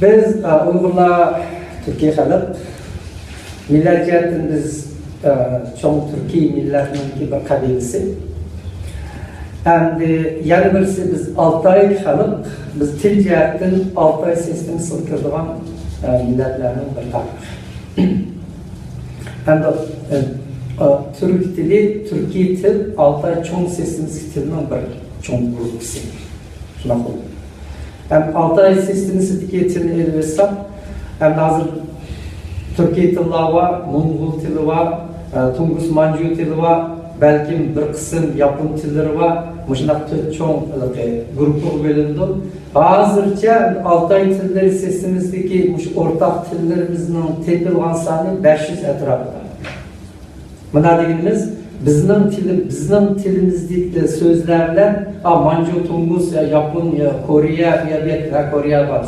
Biz Uyg'urlar Türkiye xalq millat jihatdan biz çoğu Türkiye millatının bir kabilesi. Endi yana birisi biz Altay xalq, biz til jihatdan Altay sistemi sılkırdıgan millatlarning bir tarixi. Endi Türk dili, Türkiye til, Altay çoğu sistemisi tilinin bir çoğu grupsi. Şuna koydu. Hem Altay sistemisi Türkiye tilini ele versem, hem hazır Türkiye tili var, Mongol tili var, Tungus Manju tili var, belki bir kısım Yapon tilleri var. Muşnak çoğu grubu bölündü. Hazırca Altay tilleri sistemimizdeki ortak tillerimizin tepkili sanı 500 etrafında. Buna dediğimiz bizning tilimizdeki sözlerle Manju, Tungus, Yapon, Kore, Kore var.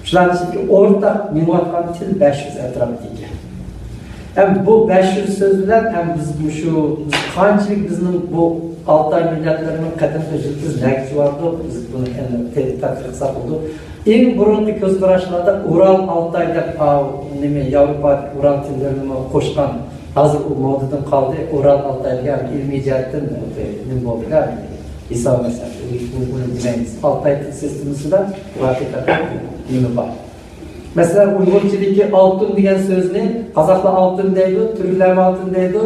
Şular için ortak minvatkan til 500 etrafında. Hem bu 500 sözler hem biz şu kançılık bizim bu Altay milletlerinin kadın tecrübesiz lekçi vardı. Biz bunu takırsak oldu. En burunlu göz karşılarda Ural Altay'da Avrupa Ural tillerini koşkan hazır o modadan kaldı. Ural Altay'da yani ilmi cihetten ne oldu yani İsa mesela bunu demeyiz. Altay sistemisi de hakikaten ilmi var. Mesela Uygurçadaki altın diyen sözünü Kazaklar altın deydi, Türkler altın deydi,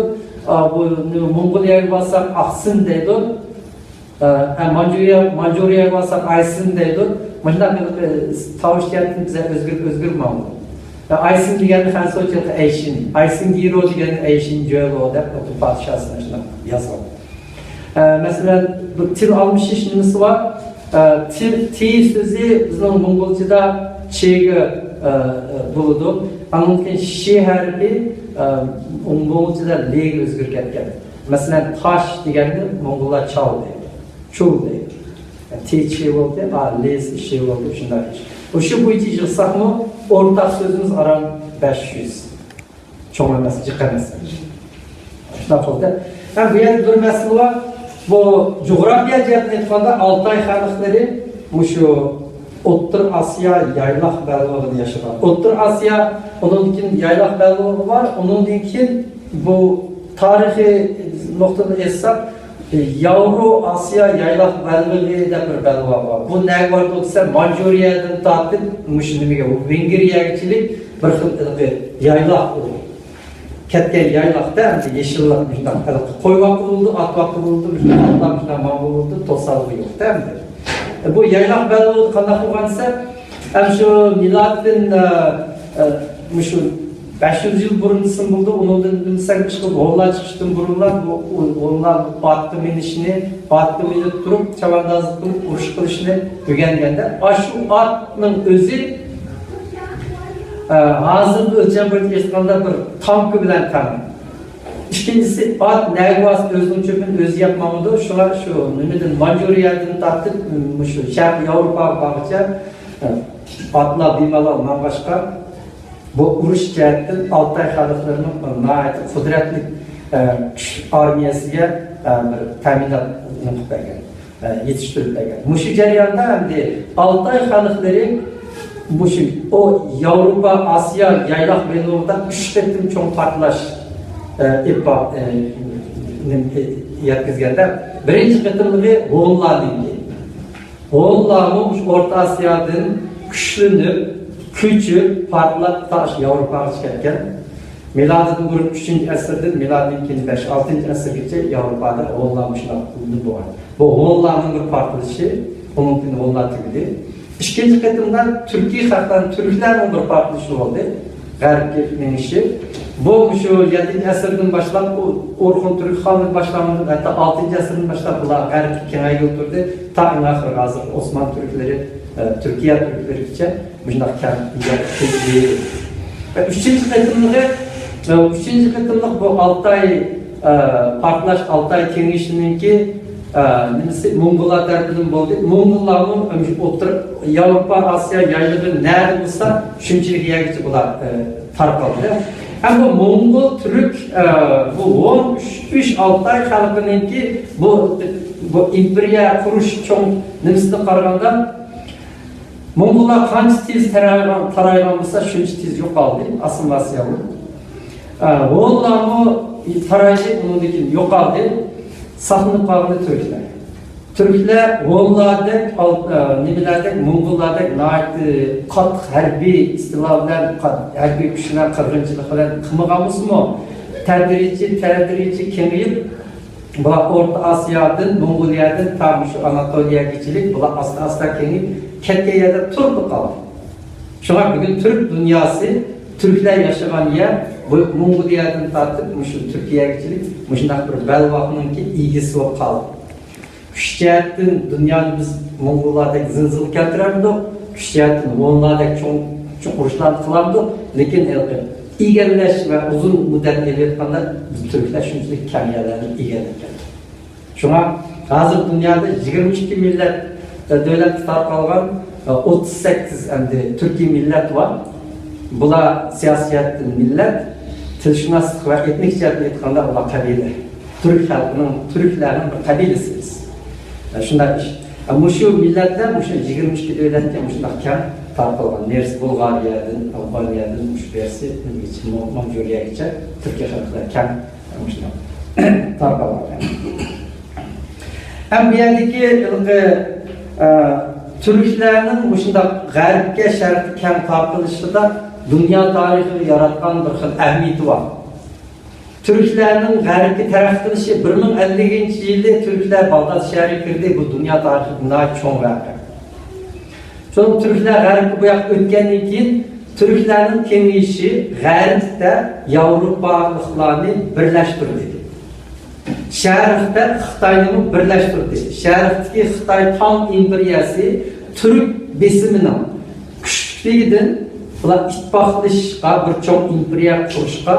Mongolia'ya bassak aksın deydi, Manjuriya'ya bassak aysın deydi. Bundan tavuş geldi bize özgür mamlu. Aysın diyen Hansoçyalı Eyşin, Aysın Giro diyen Eyşin Cölo da o padişahsına yazalım. Mesela bu til almış işlemesi var. Til sözü bizim Mongolca'da çeğe buludu. Anladığım şi harfi Mongolca'da leg özgür ketken. Mesela taş degende Mongollar çal deydi. Çul deydi. T çeğe oldu, les çeğe oldu. Şunlar hiç. O şu bu içi yılsak mı ortak sözümüz aran 500. Çoğulması, çıkarması. Şuna oldu. Yani bu yer durması var. Bu coğrafya cihetinde Altay xalqları bu şu O'rta Asya yaylaq bəlluğunu yaşayan. O'rta Asya onun için yaylaq bəlluğu var. Onun için bu tarihi noktada hesap Yavru Asya yaylaq bəlluğu da bir bəlluğu var. Bu ne var olsa Manjuriya'dan tatlı müşnimiga bu Vengriyaçilik bir yaylaq olur. Ketken yaylaqda yeşillik koy vakı buldu, at vakı buldu, atlar mamul buldu, tosalığı yok değil mi? Bu yaylaq bəlluğu qanday bo'lgansa, hem şu milatdan 500 yıl burunlusun buldu, onundan bilsek çıkıp oğlan çıkıştın burunlar, oğlan atlı minişini, atlı minip durup, çavandazlık durup, uruş kılışını öğrengende, şu atının özü hazır ölçen bir yaşamda bir tankı bilen tanım. İkincisi at Nervas özünün çöpün özü yapmamadı. Şular şu neden Manjuriya'dan tatlı şu Şarkı Avrupa bakınca atla bimalar başka bu uruş cihetten Altay xalqlarının nəhayət kudretli armiyasiga bir təminat yetiştirib bergan. Muşu jarayonda hamda Altay xalqları bu o Avrupa, Asya yaylaq bəlluğunda 3 qatim çoğ partlaş yetkizgende birinci katılımı Oğullar deyildi. Oğullarımız Orta Asya'dan güçlünüp, küçük, parlak taş Avrupa'ya çıkarken Milad'ın 3. asırdan Milad'ın 5-6. asırgıca Avrupa'da Oğullarmışlar bu var. Bu Oğullar'ın bir partlışı, onun için Oğullar tüydü. İkinci katılımdan Türkiye halklarının Türklerin bir partlışı oldu. Garip'in işi. Bu şu 7. asırdan başlap Orhun Türk Han'ın başlamanın hatta 6. asırdan başlap bunlar Garip kenaya götürdü. Ta ahir hazır Osman Türkleri, Türkiye Türkleri için müjnak kâr Üçüncü katılımlık bu Altay partlaş Altay kenişinin ki Mongollar tarafından oldu. Mongolların Avrupa, Asya yaylığı nerede olsa şunçilik yergici bunlar tarkaldı. Hem bu Mongol, Türk, bu 13 Altay xalqının ki bu imperiya kuruş çoğun nimsini qaraganda Mongolar qancha tez taraygan bo'lsa, shuncha tez yo'qoldi, assimilyatsiya bo'ldi. O'nlarmi taraydi, undan keyin yo'qoldi, saqlanib qolgan turklar. Turklar o'nlardek, nimalardek, Mongollardek qattiq harbiy istiloh bilan, harbiy kuchlar qirg'inchilik bilan qilmagan bo'lsa-mu, tadrijiy kengayib, bular O'rta Osiyodan, Mongoliyadan tam shu Anatoliyaga bular asta kengayib katta yerda turib qoldi. Shunga bugun turk dunyosi, turklar yashagan yer bu Mongoliyadan tortib shu Turkiyaga shunday bir balvoqninki egisi bo'lib qoldi. Kuchiyatdan dunyoni biz Mongollardek zilzil keltiramidik, kuchiyatdan o'nlardek cho'ng urushlar qilamidik, lekin egallash va uzun muddat kelayotganda turklar shunchalik kam yerlarni egallab keldi. Shunga hozir dunyoda 22 millat davlat tarqalgan 38 endi turkiy millat bor. Bular siyosatdan millat, tilshunoslik va etnik jihatdan aytganda ular qabila. Turk xalqining, turklarning bir qabilasiz. Shunday ish. Shu millatlar shu 22 davlatga shunday kam tarqalgan. Nersi Bulgariyadan, Albaniyadan, Bersi, Mongoliyagacha Turkiya xalqlari kam shunday tarqalgan. Ham bu yerdagi turklarning shunday g'arbga sharqqa kam tarqalishida dunyo tarixini yaratgan bir xil ahamiyati bor. Türklerinin g'arbga taraf qilishi 1050-yilda turklar Bag'dod shahriga kirdi. Bu dunyo tarixida cho'ng voqea. So'ng turklar g'arbga bu yoqqa o'tgandan keyin turklarning kengayishi g'arbda Yevropaliklarni birlashtirdi. Sharqda Xitoyni birlashtirdi. Sharqdagi Xitoy Tang imperiyasi turk besimining kuchligidan ular ittifoqlashishga, bir cho'ng imperiya qurishga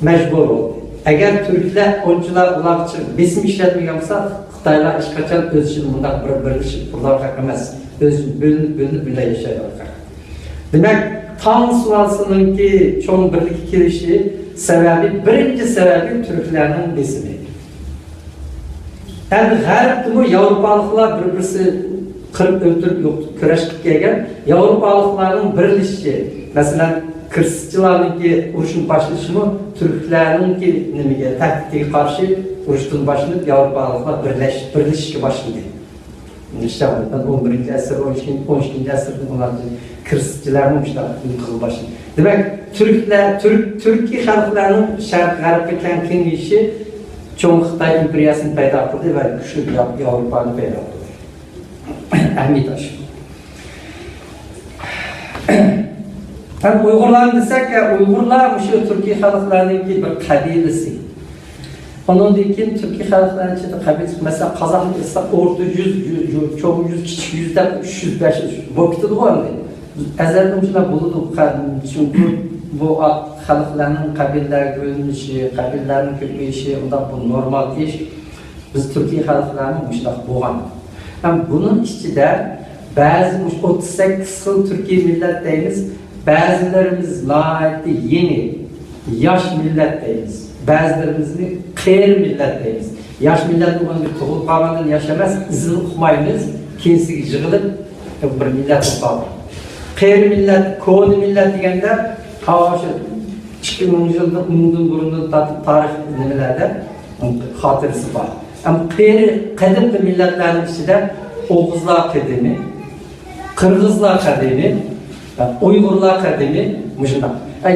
mecbur oldu. Eğer Türkler, oyuncular ular için besim işletmegen olsa, Xitaylar hech qachon o'z ishini bunday birlashib ularga emas, o'z bölünüp bile yaşayarlar. Demek Tang sulosinininki cho'ng birlikka kelishi sababi, birinchi sababi Türklerning besimi. Endi g'arbda bu Yevropaliklar bir-birisi qirib o'ltirib kurash qilib kelgan, Yevropaliklarning birlashishi, masalan Kırkçılarınki urushun başlayışımı, Türklerninki nimaga tahdidga qarshi urushdan boshlanib, Yevropaliklar birlashishga boshladi. İşte 11. asr, 12. asrda ular Kırkçılarning qilib boshladi. Demak, Turkiy xalqlarining sharq g'arbga kengayishi cho'ng Xitoy imperiyasini paydo qildi va kuchli Yevropani paydo qildi. Ahamiyati shu. Hem Uygurlar desek ya, Uygurlar şu Türkiye halklarının bir kabilesi. Onun için Türkiye halklarının içinde kabilesi. Mesela Kazak ise orta 100, çok 100, küçük 100'den 300, 500 vakti de var mı? Ezelden şuna bulunduk. Çünkü bu halkların kabiller bölünüşü, kabillerin kökleşi, bu normal iş. Biz Türkiye halklarının müştak boğan. Hem bunun içinde bazı 38 yıl Türkiye millet deyimiz, bazılarımız layıklı yeni, yaş milletteyiz. Bazılarımızı qeyri milletteyiz. Yaş millet olan bir toğul qalandan yaşamaz, izini okumayınız, kendisi jığılıp bir millet olmalı. Qeyri millet, koni millet degenler, havaşı 2000 yılda umudun burundan tarih nimelerde hatırısı var. Ama qeyri qadimli milletlerin içinde Oğuzlar kadimi, Kırgızlar kadimi, Uygurlar kadimi müşunda.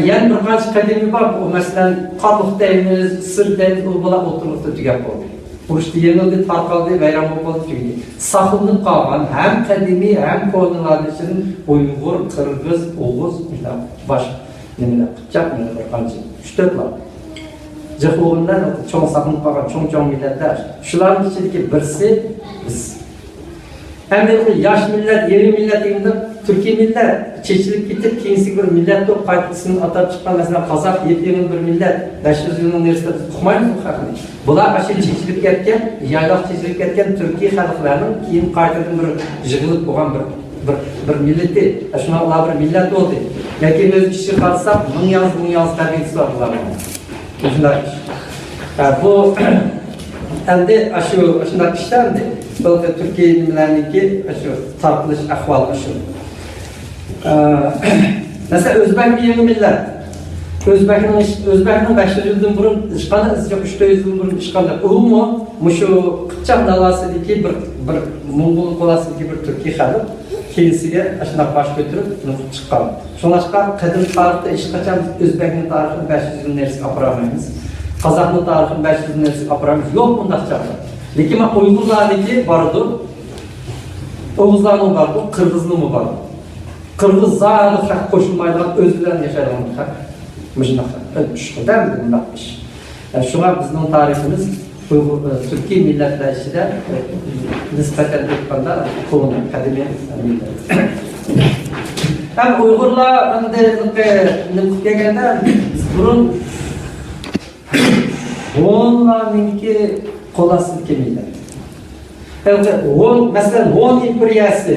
Yani bir kaç kadimi var. O mesela Qarluq deyimiz, Sır deyimiz, o bula oturlukta tügep oldu. Urushda yenildi, tarqaldi, bayram bo'ldi tügedi. Saqlanib qolgan hem kadimi hem ko'nlar için Uygur, Kırgız, Oğuz, bosh nimalar qilib bir qancha 3-4 lar. Jahondan cho'ng saqlanib qolgan cho'ng millatlar. Shularning ichidagi birisi biz. Hem de yaş millet, yeni millet deyimde Türkiye millet çeşitlik bitip kendisi bir millet yok partisinin atıp çıkan mesela Kazak yepyeni bir millet 500 yılın neresinde okumayın bu hakkında. Bunlar aşırı çeşitlik etken, yaylak çeşitlik etken Türkiye halklarının keyin qaytadan bir jığılıp olan bir milleti, şunlar bir millet oldu. Lakin öz kişi kalsak, mın yaz kabilesi var bunlar. Bu Endi şunday işlendi. Belki Türkiye'nin bileniki şu tartılış ahvalı şu. Mesela Özbek bir yeni millet. Özbek'in 500 yıldan burun çıkanı, 300 yıldan burun çıkanı. O mu? Şu Kıpçak dalasıdaki bir Mongol kolasıdaki bir Türkiye halı. Kendisiyle aşına baş götürüp çıkan. Şunlaşka kadim tarihte iş kaçan Özbek'in tarihini 500 yılın neresi aparamayız. Kazak'ın tarihini 500 yılın neresi aparamayız. Yok bunda çağırdı. Lekin Uygurlardaki vardı. Oğuzlarının vardı, Kırgızlığı mı vardı? Kırgız zarı hak koşulmayla özgürlerin yaşayalım hak. Mıcınaklar, ölmüş. Değil mi bundakmış? Yani şuna bizim tarihimiz Türkiye milletler içinde nispeten etmanda konu akademi millet. Hem Uygurlar nüfus gelgende burun onlarınki kolasız ki millet. Mesela On imperiyası,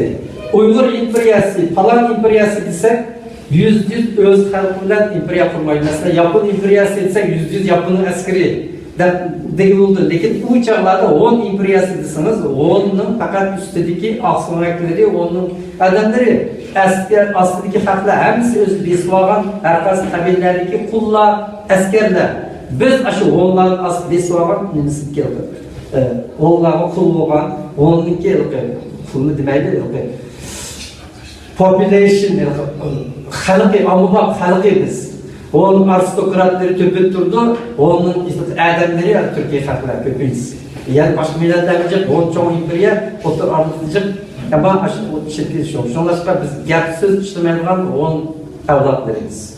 Uygur imperiyası, falan imperiyası desek yüz öz halkından imperiya kurmayı. Mesela Yapon imperiyası desek yüz Yapon'un askeri değil oldu. Lekin bu çağlarda On imperiyası deseniz, On'un fakat üstteki aksonakları, On'un adamları, aslındaki halklar hepsi özü besvagan, herkes kabilelerdeki kullar, askerler. Biz aşı On'ların aslı besvagan nemesi geldi. Onlarga kul bo'lgan, o'nninki pulni demaydi, population, xalqi, ommaviy xalqi biz. Onun aristokratları töpüp turdu, onun adamları Türkiye xalqlari ko'pincha. Yani başka milletlerce, on çoğu imperiya, otur ardıcık, ama aşı o şekilde şu. Şunlaşka biz gap söz işlemeyen on avlatlarımız.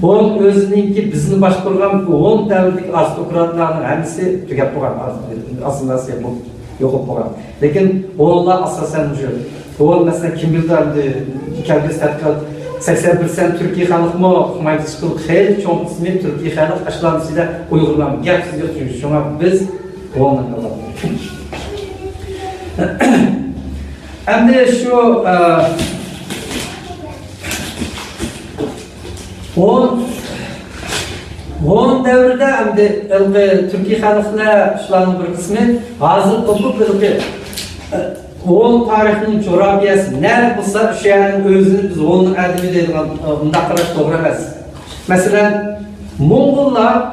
Onun özününki bizni başkurgan 10 devletlik aristokratlarning hepsi tugab bo'lgan aslında bu yo'qolib qolgan. Lekin onlar asosan shu. O mesela kim bildirdi, Kırgız tadqiqot 80% Türkiye xalqmi himoya qilib, xeyli cho'ng qismi Türkiye xalq ashulanisida Uyg'urlar gap so'z yo'q. Shunga biz onu qilamiz. Endi shu On devrde Türkiye halkına şuların bir kısmı hazır topuk on tarihinin coğrafyası ne olsa şu yerin özünü biz onun adımı dedik bunda kıraş doğru emez. Mesela Mongollar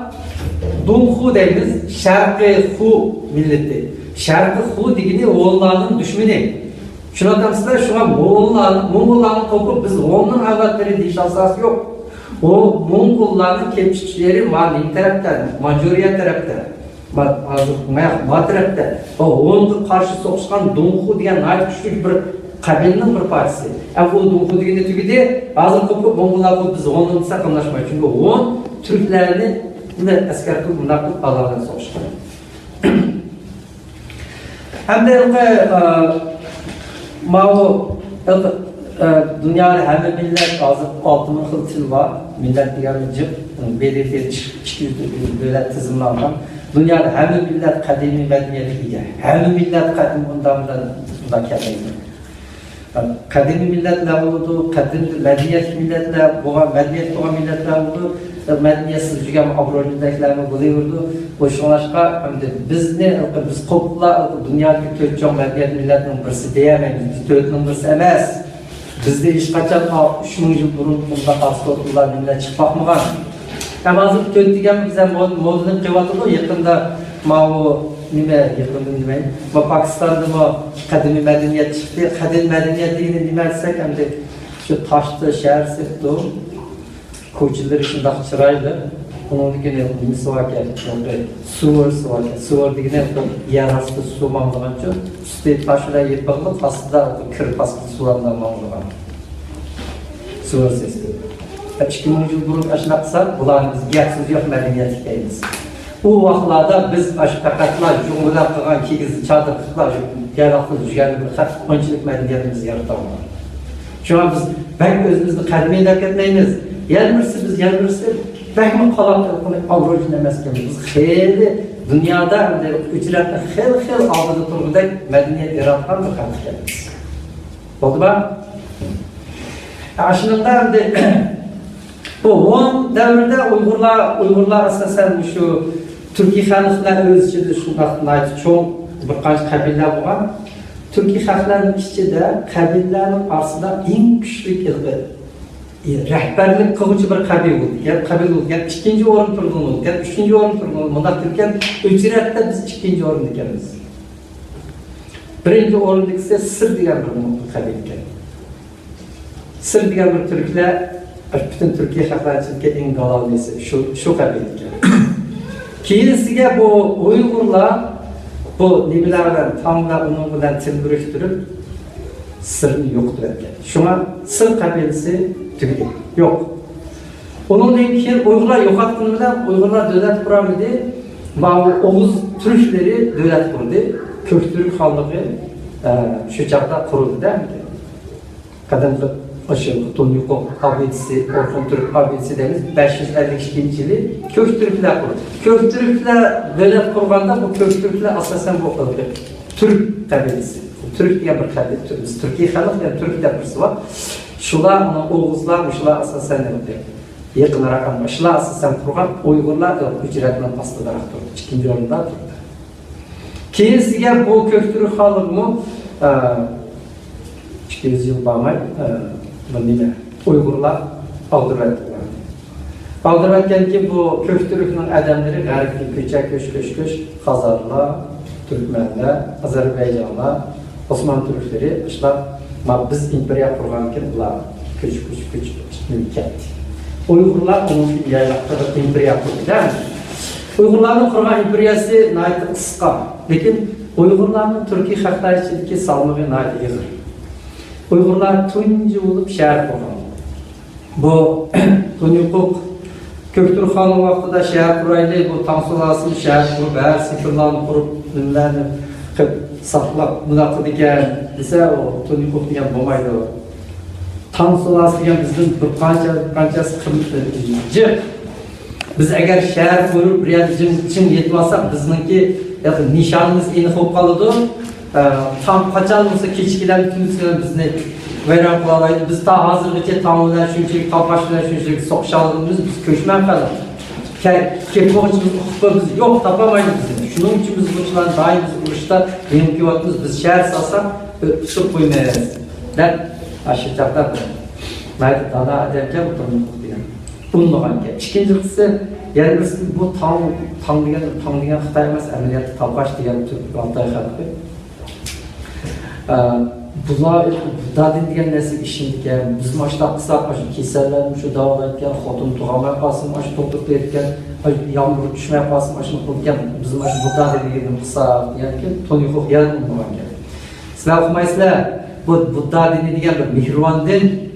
Dunhu deyimiz Şarkı Hu milleti. Şarkı Hu degini onların düşmanı. Şuna tamsızlar şuna Mongolların topuk biz onun avlatları diş asası yok. O Mongolların kepçiçileri Mali taraftan, Manjuriya taraftan, Ma taraftan. O onun karşı soğuşkan Dunhu diyen ait küçük bir kabilenin bir partisi. O Dunhu degende tügede azır kopuk Mongollar biz onun sakınlaşmayız. Çünkü on Türklerini asker kılıp bundan kılıp Allah'tan soğuşkan. Hem de dünyada hem millet azı 6000 xil var. Millet diğerci belirli devlet tizimlerden. Dünyada hem millet kadimi medeniyetiyle, hem millet kadim bundan kelmeydi. Kadimi milletler oldu, kadim medeniyet milletler, medeniyet olan milletler oldu. Medeniyetsiz jügem abrolundaklarını buluyordu. Bu şunlaşka biz kopla dünyadaki kötçön medeniyet milletinin birisi diyemeyiz. Dörtünün birisi emez. Bizde iş kaçan 3 yıl burun bunda Aristotellar millet çıkmaqmıgan. Hem hazır dört degen bize modunun kıyvatıdı. Yakında Pakistan'da kadimi medeniyet çıktı. Kadim medeniyet deyini demezsek hem de şu taştı, şehir sıktı. Koçiler için daha çıraylı. Onun degene misvaki, suvar degene yer astı su mamlaganca, üstte taşla yer bağlı, aslında kırıp askı sularından mamlagan. Suvar sesi. 2000 yıl burun aşına kısa, bulan biz gerçsiz yok medeniyet hikayemiz. Bu vaxtlarda biz aşkakatlar, cumhurlar kılan kigiz, çadırlıklar, yaraqlı, jügeli bir xat, onçilik medeniyetimizi yaratamlar. Şu an biz, ben özümüzü kadime idrak etmeyiniz. Biz yermirsi, Behmi kalan avrojun emeskemiz. Biz xeyli dünyada ücretli xeyli aldığı turguda medeniyet yaratkan bir kalkıyemiz. Oldu ba? Aşınında bu 10 devrde Uygurlar asasen şu Türkiye xalqlar o'z ichida shunday cho'ng bir qancha qabilalar bo'lgan. Türkiye xalqlarining ichida qabilalarning orasida eng kuchli rahbarlik qiluvchi bir qabila bo'lgan. Ikkinchi o'rin turgan bo'lgan, uchinchi o'rin turgan. Bunda turgan ujratda biz ikkinchi o'rinda ekanmiz. Birinchi o'rinda esa Sir degan bir qabila ekan. Sir degan bir turklar bütün Türkiye xalqlari ichida eng g'alabasi shu qabila ekan. Keyinsiga bu Uyg'urlar bu nimalar bilan tamlar uning bilan til biriktirib sirni yo'qotgan. Shunga Sir qabilasi tugadi. Yo'q. Undan keyin Uyg'urlar yo'qotgani bilan Uyg'urlar davlat quramidi, va Oğuz Türkleri davlat qurdi. Köktürk xonligi shu chaqda qurildi-da. Qadimgi aşağı Tonyukov abidisi, Orhun Türk abidisi demiz 552-yili Köktürkler kurdu. Köktürkler devlet kurganda bu Köktürkler asasen bu Türk kabilesi. Türk diye bir kabile. Türkiye halk yani Türkler birisi var. Şular Oğuzlar, şular asasen yakın rakam. Şular asasen kurgan Uygurlar ücretinden bastırarak durdu. İkinci yolunda durdu. Kendisiyle bu Köktürk halkı 200 yıl bağımay Uygurlar aldırıp aldırırken ki bu Köktürk'ün adamları garipli köş Hazarlar, Türkmenler, Azerbaycanlar, Osmanlı Türkleri işler biz imperiya kurganken bunlar köç mülket. Uygurlar onun yaylakta da imperiya kurdu. Uygurların kurgan imperiyası nayet kısa. Lakin Uygurların Türkiye halkları içindeki salmığı nayet yığır. Uygurlar tuncu olup şehir kurgan. Bu Tonyukuk Köktürk Han'ın vaxtında şehir kuraylı, bu Tansulasını şehir kurup, her sıfırlarını kurup, ünlerini saklap, münaqı diken, ise o Tonyukuk diyen bulmaydı o. Tansulası diyen bizim bir kanca sıkıntı. Biz eğer şehir kurup, için yetmezsek, bizimki nişanımız eni kolup kalıdı. Tam kaçan olsa keçkiler bütün bizni veren kulalaydı. Biz ta hazırlıkça tamamlayan şunçelik, kapaşlayan şunçelik sokşalığımız biz köşmen kadar. Kepoğuçumuz, hukuklarımız yok, tapamayız bizim. Şunun için biz uçulan dahi biz uğraşta benim kivatımız biz şehir salsak tutup koymayız. Ben aşıracaklar da. Neydi daha ederken bu tanımlık diyen. Bununla ki. İkincisi, yani biz bu tanıyan Xitay emas, əməliyyatı Tapaş diyen Türk Altay xalqı. Bunlar dadin diyen nəsil işindikken, bizim aşıda qısa keserlerin şu davam etken, xotun tuğamaya qalsın, aşı topluq derken, yağmur düşmeye qalsın, aşını qılken, bizim aşı bu dadin diyen qısa diyenken, Tonyukuk yarın olmayan. Sizler okumaysızlar, bu dadin diyen bir mihrivan din,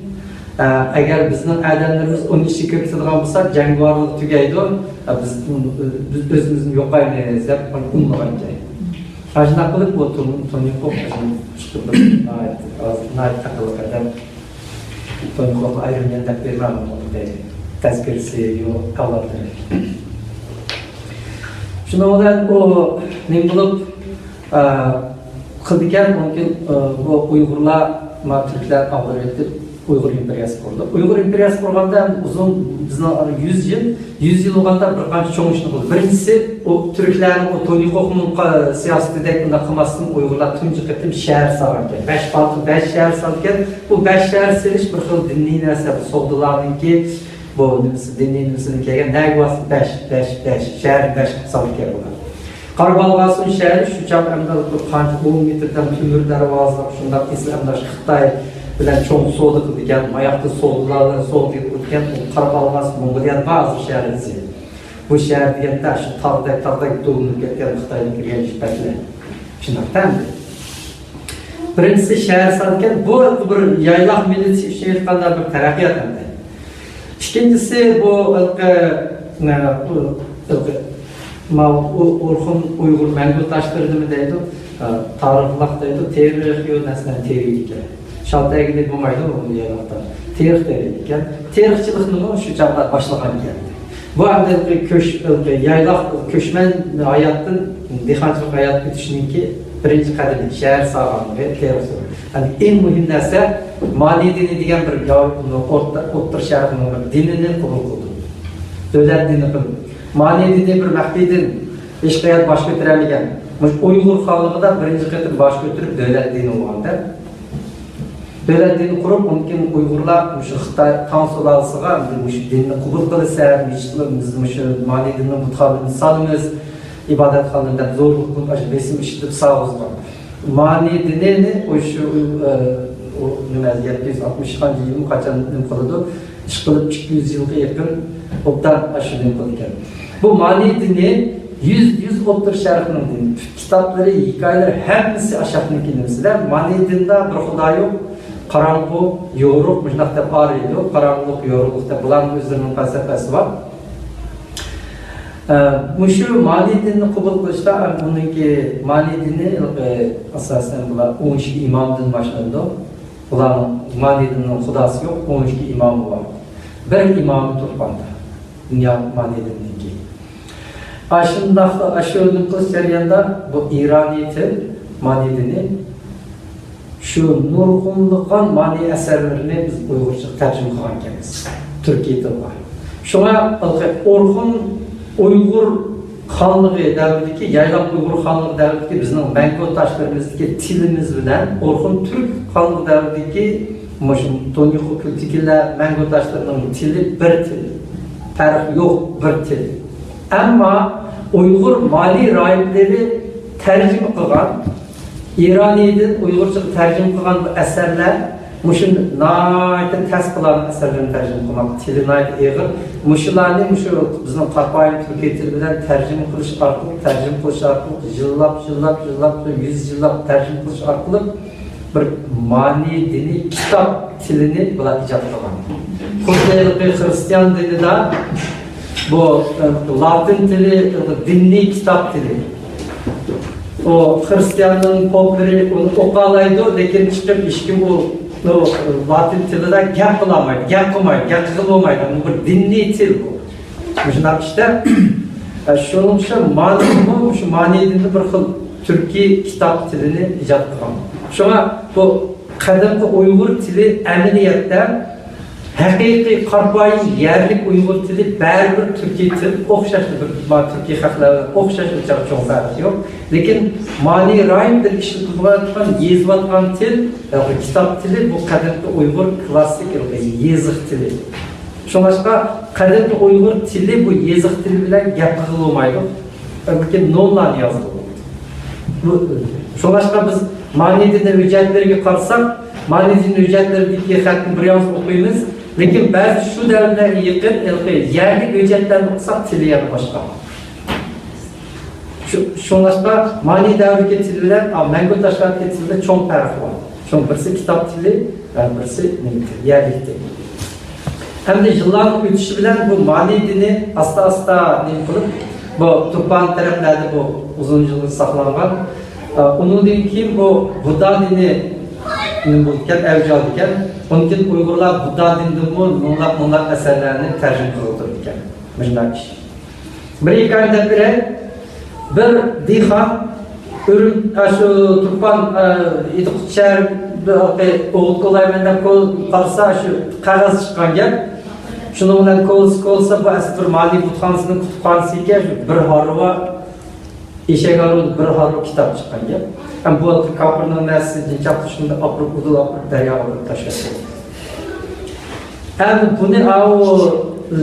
eğer bizim adamlarımız onun işi köpütülüğün olsa, cenguarlık tügeydi, biz özümüzün yoqaymayız, hep olmayan. Ajna kılıp bu Tonyukuk çıkıp nait takılı kadar Tonyukuk ayrılmayan da vermem tezkirisi yok kalırdı. Şuna olan o ne bulup kıldıkken mümkün bu Uygurlar, Türkler avlar edip Uygur imperiyası kurdu. Uygur imperiyası kurganda uzun 100 yıl olganda bir qancha çoğun işini kıldı. Birincisi o Türklerin o Tonyukuk'un siyasetindeki kılmasının Uygurlar tuncu kıtım şehir sağlarken. 5 şehir sağlarken bu 5 şehir seriş bir xil dinli nərsə bu soldularının ki bu dinli nüsünün kelgen nəqvası 5 şehir 5 sağlarken bular. Qarbalğasının şehri şu çap əmdalıqlı qancha 10 metrdən tümürləri vazılıq şundan İslamdaş Xitay bilen çok soğudu kıldıkken, ayakta soğudularla soğudu kıldıkken, Qarabağlıqası Mongoliyan bazı şehirisi. Bu şehir diyette şu tağda doğumlu getken Xitay'ın girgen işbətli. Şunaktan mı? Birincisi şehir sarıkken, bu bir yaylaq milisi işin etkanlar bir terakkiyat hem. İkincisi bu Orhun Uygur Mengül taştırdı mı deydi, tarıqlaq deydi, terih yok neslen terih Şaltaya gidip bulmaydı onu yaylaqda. Terih deriyken, terihçiliğinin şu çağda başlayan geldi. Bu anda yaylaq, köşmen hayatın, dixançılık hayat bitişinin ki birinci kaderi, şehir sağlamlığı, terih sağlamlığı. Yani en mühim nəsə, mali dini diyen bir ottur şehrin dinini kubul kıldı. Dövlət dini kıldı. Mali dini bir məxbi din, hech qayerga bosh ko'tarolmagan. Uyg'ur xalqida birinchi qator bosh ko'tarib davlat dini bo'lganda. Davlat dini qurib, mumkin Uyg'urlar shu Xitoy konsulasiga shu dinni qabul qilsa, biz shu ma'ni dinni mutxalini salimiz, ibodatxonada zo'rlik qilib, besim ishitib sağolsun. Ma'ni dinini shu nima 760-yil qachon nim qildi? Ish qilib 200 yilga yaqin obdan ashuni qilgan. Bu ma'ni dini 100 o'ttir sharhning dini. Kitoblari, hikoyalar hammasi ashaqniki nimasilar. Ma'ni dinda bir xudo yo'q. Qarang'u, yo'ruq, bunaqta qaraydi, qarang'ulik, yo'ruqda bularning o'zlarining falsafasi bor. Mushu ma'ni dinni qabul qilishda buniki ma'ni dini asosan bular 12 imomdan boshlandi. Bularning ma'ni dinning xudosi yo'q, 12 imom bor. Bir imom turpanda. Dunyo ma'ni diniki. Ashundaqda ashuni qilish jarayonida bu İraniy til ma'ni dini şu nurg'unliqon ma'ni asarlarini biz Uyg'urcha tarjima qilgan ekanmiz. Turkiy tilga. Shunga Orxun Uyg'ur xonligi davridagi, yaylab Uyg'ur xonligi davridagi bizning mangu toshlarimizdagi tilimiz bilan Orxun Turk xonligi davridagi mushum Tonyxu kultikilar mangu toshlarining tili bir til. Farq yo'q, bir til. Ammo Uyg'ur ma'ni rayiblari tarjima qilgan İraniydan Uyg'urcha tarjima qilgan asarlar mushun nayta tasqilan asarlarni tarjima qilmoq tili nayta eg'ir mushularni mushu bizning qarpoyin turkiy til bilan tarjima qilish orqali yillab 100 yillab tarjima qilish orqali bir ma'ni diniy kitob tilini bular ijod qilgan. Xuddi Xristian dinida bu Latin tili diniy kitob tili. O Hristiyanlığın popları onu okalaydı, lekin çıkıp işkim o Latin tilida gap qilolmaydi, gap qilmaydi, gap qilolmaydi. Bu bir dinli til bu. Shunday işte, shuning uchun shu ma'ni dinni bir xil turkiy kitob tilini ijod qilgan. Shunga bu qadimgi Uyg'ur tili amaliyotda haqiqiy qarpoyin yerlik Uyg'ur tili baribir turkiy til o'xshashli bir turkiy xalqlarga o'xshashlicha cho'ng farqi yo'q. Lekin ma'ni rayimdir ishlatilgan yezilgan til, kitob tili bu qadimgi Uyg'ur klassik yeziq tili. Shunga qadimgi Uyg'ur tili bu yeziq tili bilan gap qilolmaydi. Balki nollar yozildi. Shunga biz ma'ni dinni hujjatlariga qarasak, ma'ni dinni hujjatlaridagi xatni bir yoz o'qiymiz. Lekin ba'zi shu davrlarga yaqin yerli hujjatlarni o'qisak tili ham boshqa. Shunga ma'ni davriga til bilan mangu toshlarga tilda cho'ng farq bor. Cho'ng birisi kitob tili, birisi yerli til. Hamda yillarning o'tishi bilan bu ma'ni dini asta-asta nima qilib, bu Turpan taraflarda bu uzun yillar saqlangan. Undan keyin bu Budda dini nima bo'lgan, avj olgan. Ondan Uyg'urlar Budda dinidan mo'nlab asarlarni tarjima qilib ekan. Bunday ish. Bir hikoyada bir dehqon shu Turpan idiqchar o'g'il qo'layman qo'l qarsa shu qog'oz chiqqan gap. Shuni bilan qo'lsa bu asr ma'ni butxonasining kutubxonasiga bir harva eshak olib bir harva kitob chiqqan gap. Ham bu kapirning nasi jinchaqni shunda oqib udulab daryoga olib tashladi. Ham buni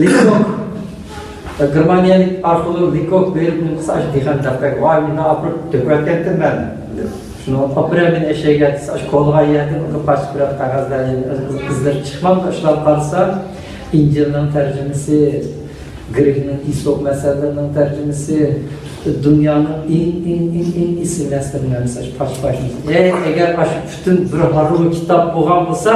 Likok Germaniyalik arxeolog Likok berib qilsa dehqon daftar voy meni oqib to'kayotgandim men. Shuni operamen eshakga qo'lga yaqin uni qochib bir qog'ozlarni qizlar chiqmadi, shular qarasa İncil'nin tercümesi, Grig'nin İsop meselelerining tercümesi, dünyanın en isim meselelerinden mesela paş-paşımız. Eğer bütün bir harbi kitap bo'lgan bo'lsa,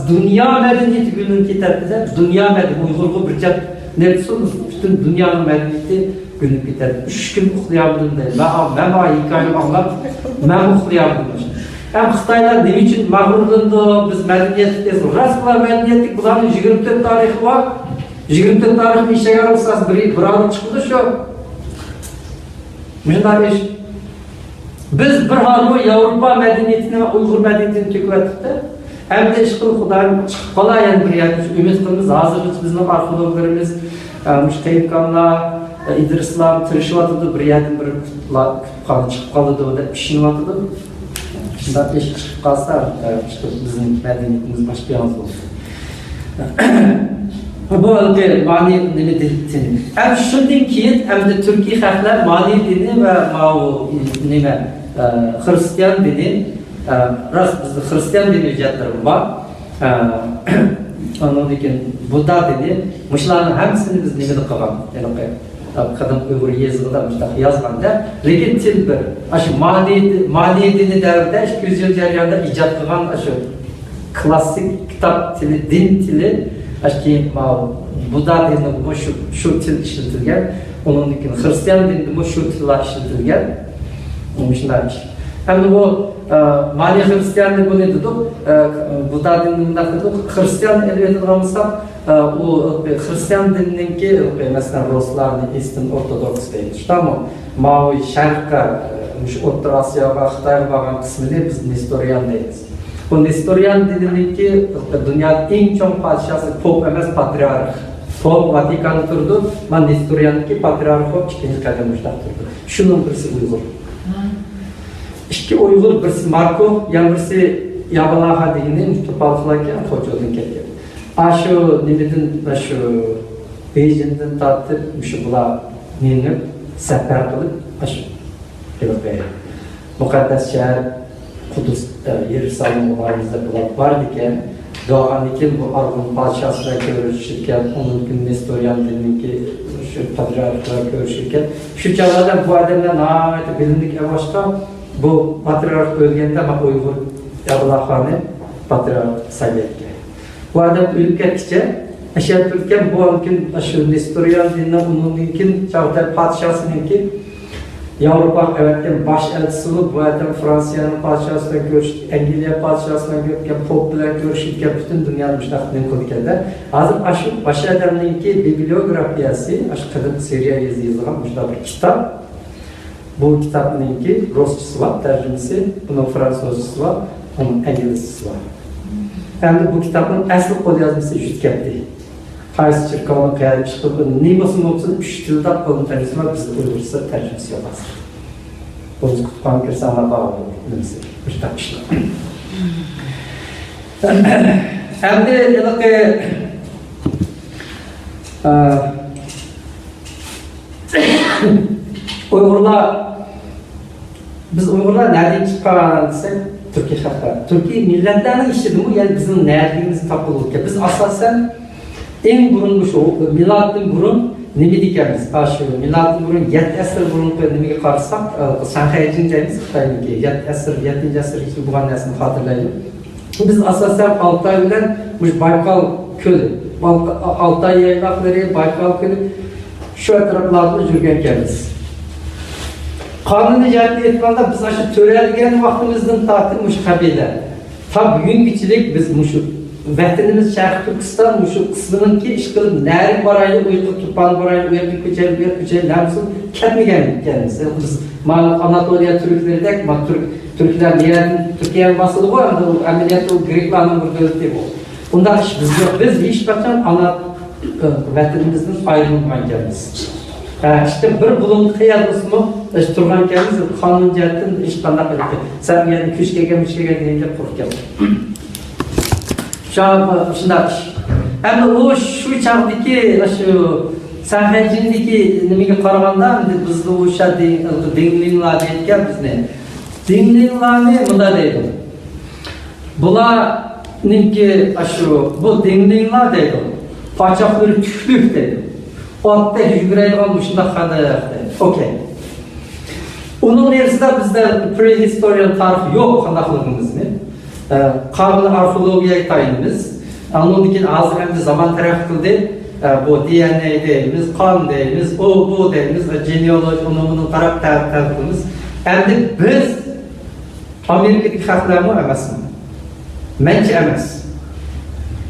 dünya medeniyeti günün kitabida, dünya medeniyeti Uyg'urga bir chat ne diyorsunuz? Bütün dünyanın medeniyeti günün kitabida. 3 gün uxlayamdım deydi. Ben hikayeni anlab, ben uxlayamdım. Hem Xitaylar ne için mağrurlandı, biz medeniyetiz, rasmlar medeniyetlik, buların 24 tarihi var. 24 tarihini işe yararsanız bir anı çıkıldı şu. Bunlar iş. Biz bir hanımı Avrupa medeniyetine, Uygur medeniyetine tükrettik de, hem de iş kılıp Xudayım çıkıp kolay yani bir ümit kılımız, hazır bizim arkeologlarımız, Müştehip Kanlar, İdrislam tırışıvatıdı, bir yerden bir kutupxana çıkıp kalıdı, o da pişinivatıdı. Şundan eşik çıkıp kalsa, bizim medeniyetimiz başka yalnız oldu. Bu ılgı mani nimi dilini. Hem şundan keyin hem de Türkiye halklar mani dini ve mao nime Hristiyan dini, rast bizde Hristiyan dini ücretleri var. Onun için Buddha dini, muşların hepsini biz nimede kılan. Yani kadın Uygur yazıda yazganda, lekin til bir, aşı mani dini devrinde 200 yıl jarayonida ijod qilgan aşı klassik kitap tili, din tili, aşı Buddha dininde şu til işletilgan, onun için Hristiyan dininde şu tiller işletilgan. Hem bu mani Hristiyanlık bu ne dedik? Buddha dininde dedik. Hristiyan elbette olmasa o Hristiyan dinindeki mesela Ruslarni Eastern Ortodoks deydi. Tamam. Mao Şark'a, Orta Asya'ya, Xitay'a bağlan kısmını biz Nestorian deyiz. Bu Nestorian dinindeki dünyanın en çok padişahı Pop emas patriark. Pop Vatikan turdu. Ben Nestorian'daki patriark o ikinci kademde turdu. Şunun birisi Uygur. İki Uygur, birisi Marko, yani birisi Yabalaha dini, Topaltılarken Hocadan kelgan. Aşu nimedin, aşu Beijing'den tartıp, şu bula nini sefer kılıp, aşu Evropa'ya. Mukaddes şehir, Kudüs, Yerusalim olayımızda bula var diken, doğan iken bu Argun padişahıyla görüşürken, onun gün Nestorian dinindeki şu patriarkla görüşürken, şu çağlarda bu adamlar naayet bilindik yavaşta, bu patriark ölgende ama Uygur Yabalahan'ı patriark sayılırken. Bu adam ölüp kettikçe, aşağı Türkiye bu mümkün aşağı Nestorian dinine onun mümkün çağda padişahsınınki Avrupa evetken baş elçisi bu adam Fransa'nın padişahıyla görüştü, İngiltere padişahıyla görüştü, Pop ile görüştü, bütün dünyanın müştakilini kurduklarında. Hazır aşağı baş adamınki bibliografiyası, aşağı kadın seriye yazılan bir kitap. Bu kitabınınki Rusçası var, tercümesi, bunun Fransızcası var, onun İngilizcesi var. Hem de bu kitabın asıl kod yazması Jütkep'ti. Qaysı çırkavının qiyarib çıkıp, ne olsun 3 tilde kolun tercümesi var, bizde Uygurca tercümesi yapasın. Bunu kutban kirse ana bağlı olur, bu kitap işler. Hem de Uygurlar, biz Uygurlar nereden çıkan desek, Türkiye halkı. Türkiye milletlerinin işi mi? Yani bizim nereliğimizi tapılırken. Biz asasen en burun şu, milattan burun ne diyeceğimiz? Milattan burun 7 asır burun ne karşısak, Şanghay Jinjayimiz Xitay'daki 7 asır, 7. asır için bu nesini hatırlayalım. Biz asasen Altay bilen Baykal Kölü, Altay yaylakları, Baykal Kölü şu etraflarda yürürkenmiz. Kanuni cəhətdə etmanda biz aşı törəlgən vaxtımızdan tartılmış kabile. Ta bugünküçilik biz vətənimiz Şərq Türkistan kısmının ki iş qılıb nərin baraylı, Uyğur Tupan baraylı, Uyğur Küçəl, nəmsin kətməyənimiz. Biz Anatoliya Türkleri Türkler Türkiye'nin basılı var, əməliyyatda o Greklarının bir dövləti bu. Bundan iş biz yok. Biz hiç kaçan vətənimizdən ayrılmayacağız. İşte bir bulundu kıyarlısı mı, Turgan kendisi kanun cihazının iş kandak edildi. Sen yani küçkegen deyince korkuyor. Şu an şunlar. Hem de o şu çağdaki, şu Şanghay-deki nemege qaraganda bizde o şey dinleyinler deyken biz ne? Dinleyinlerni bunda deydi. Bularninki bu dinleyinler deydi. Paçakları tüklük deydi. O hatta yüzgüreyli olmuşunda kadar okey. Onun neresinde bizde prehistorian tarih yok kandaklığımız ne? Karlı arkeologiya tayinimiz. Onun için hazır hem de zaman taraf kıldı. Bu DNA deyimiz, kan deyimiz, bu deyimiz, genealoji, onun taraf tarafımız. Hem de biz Amerika'daki halklar mı emas mı? Bence emas.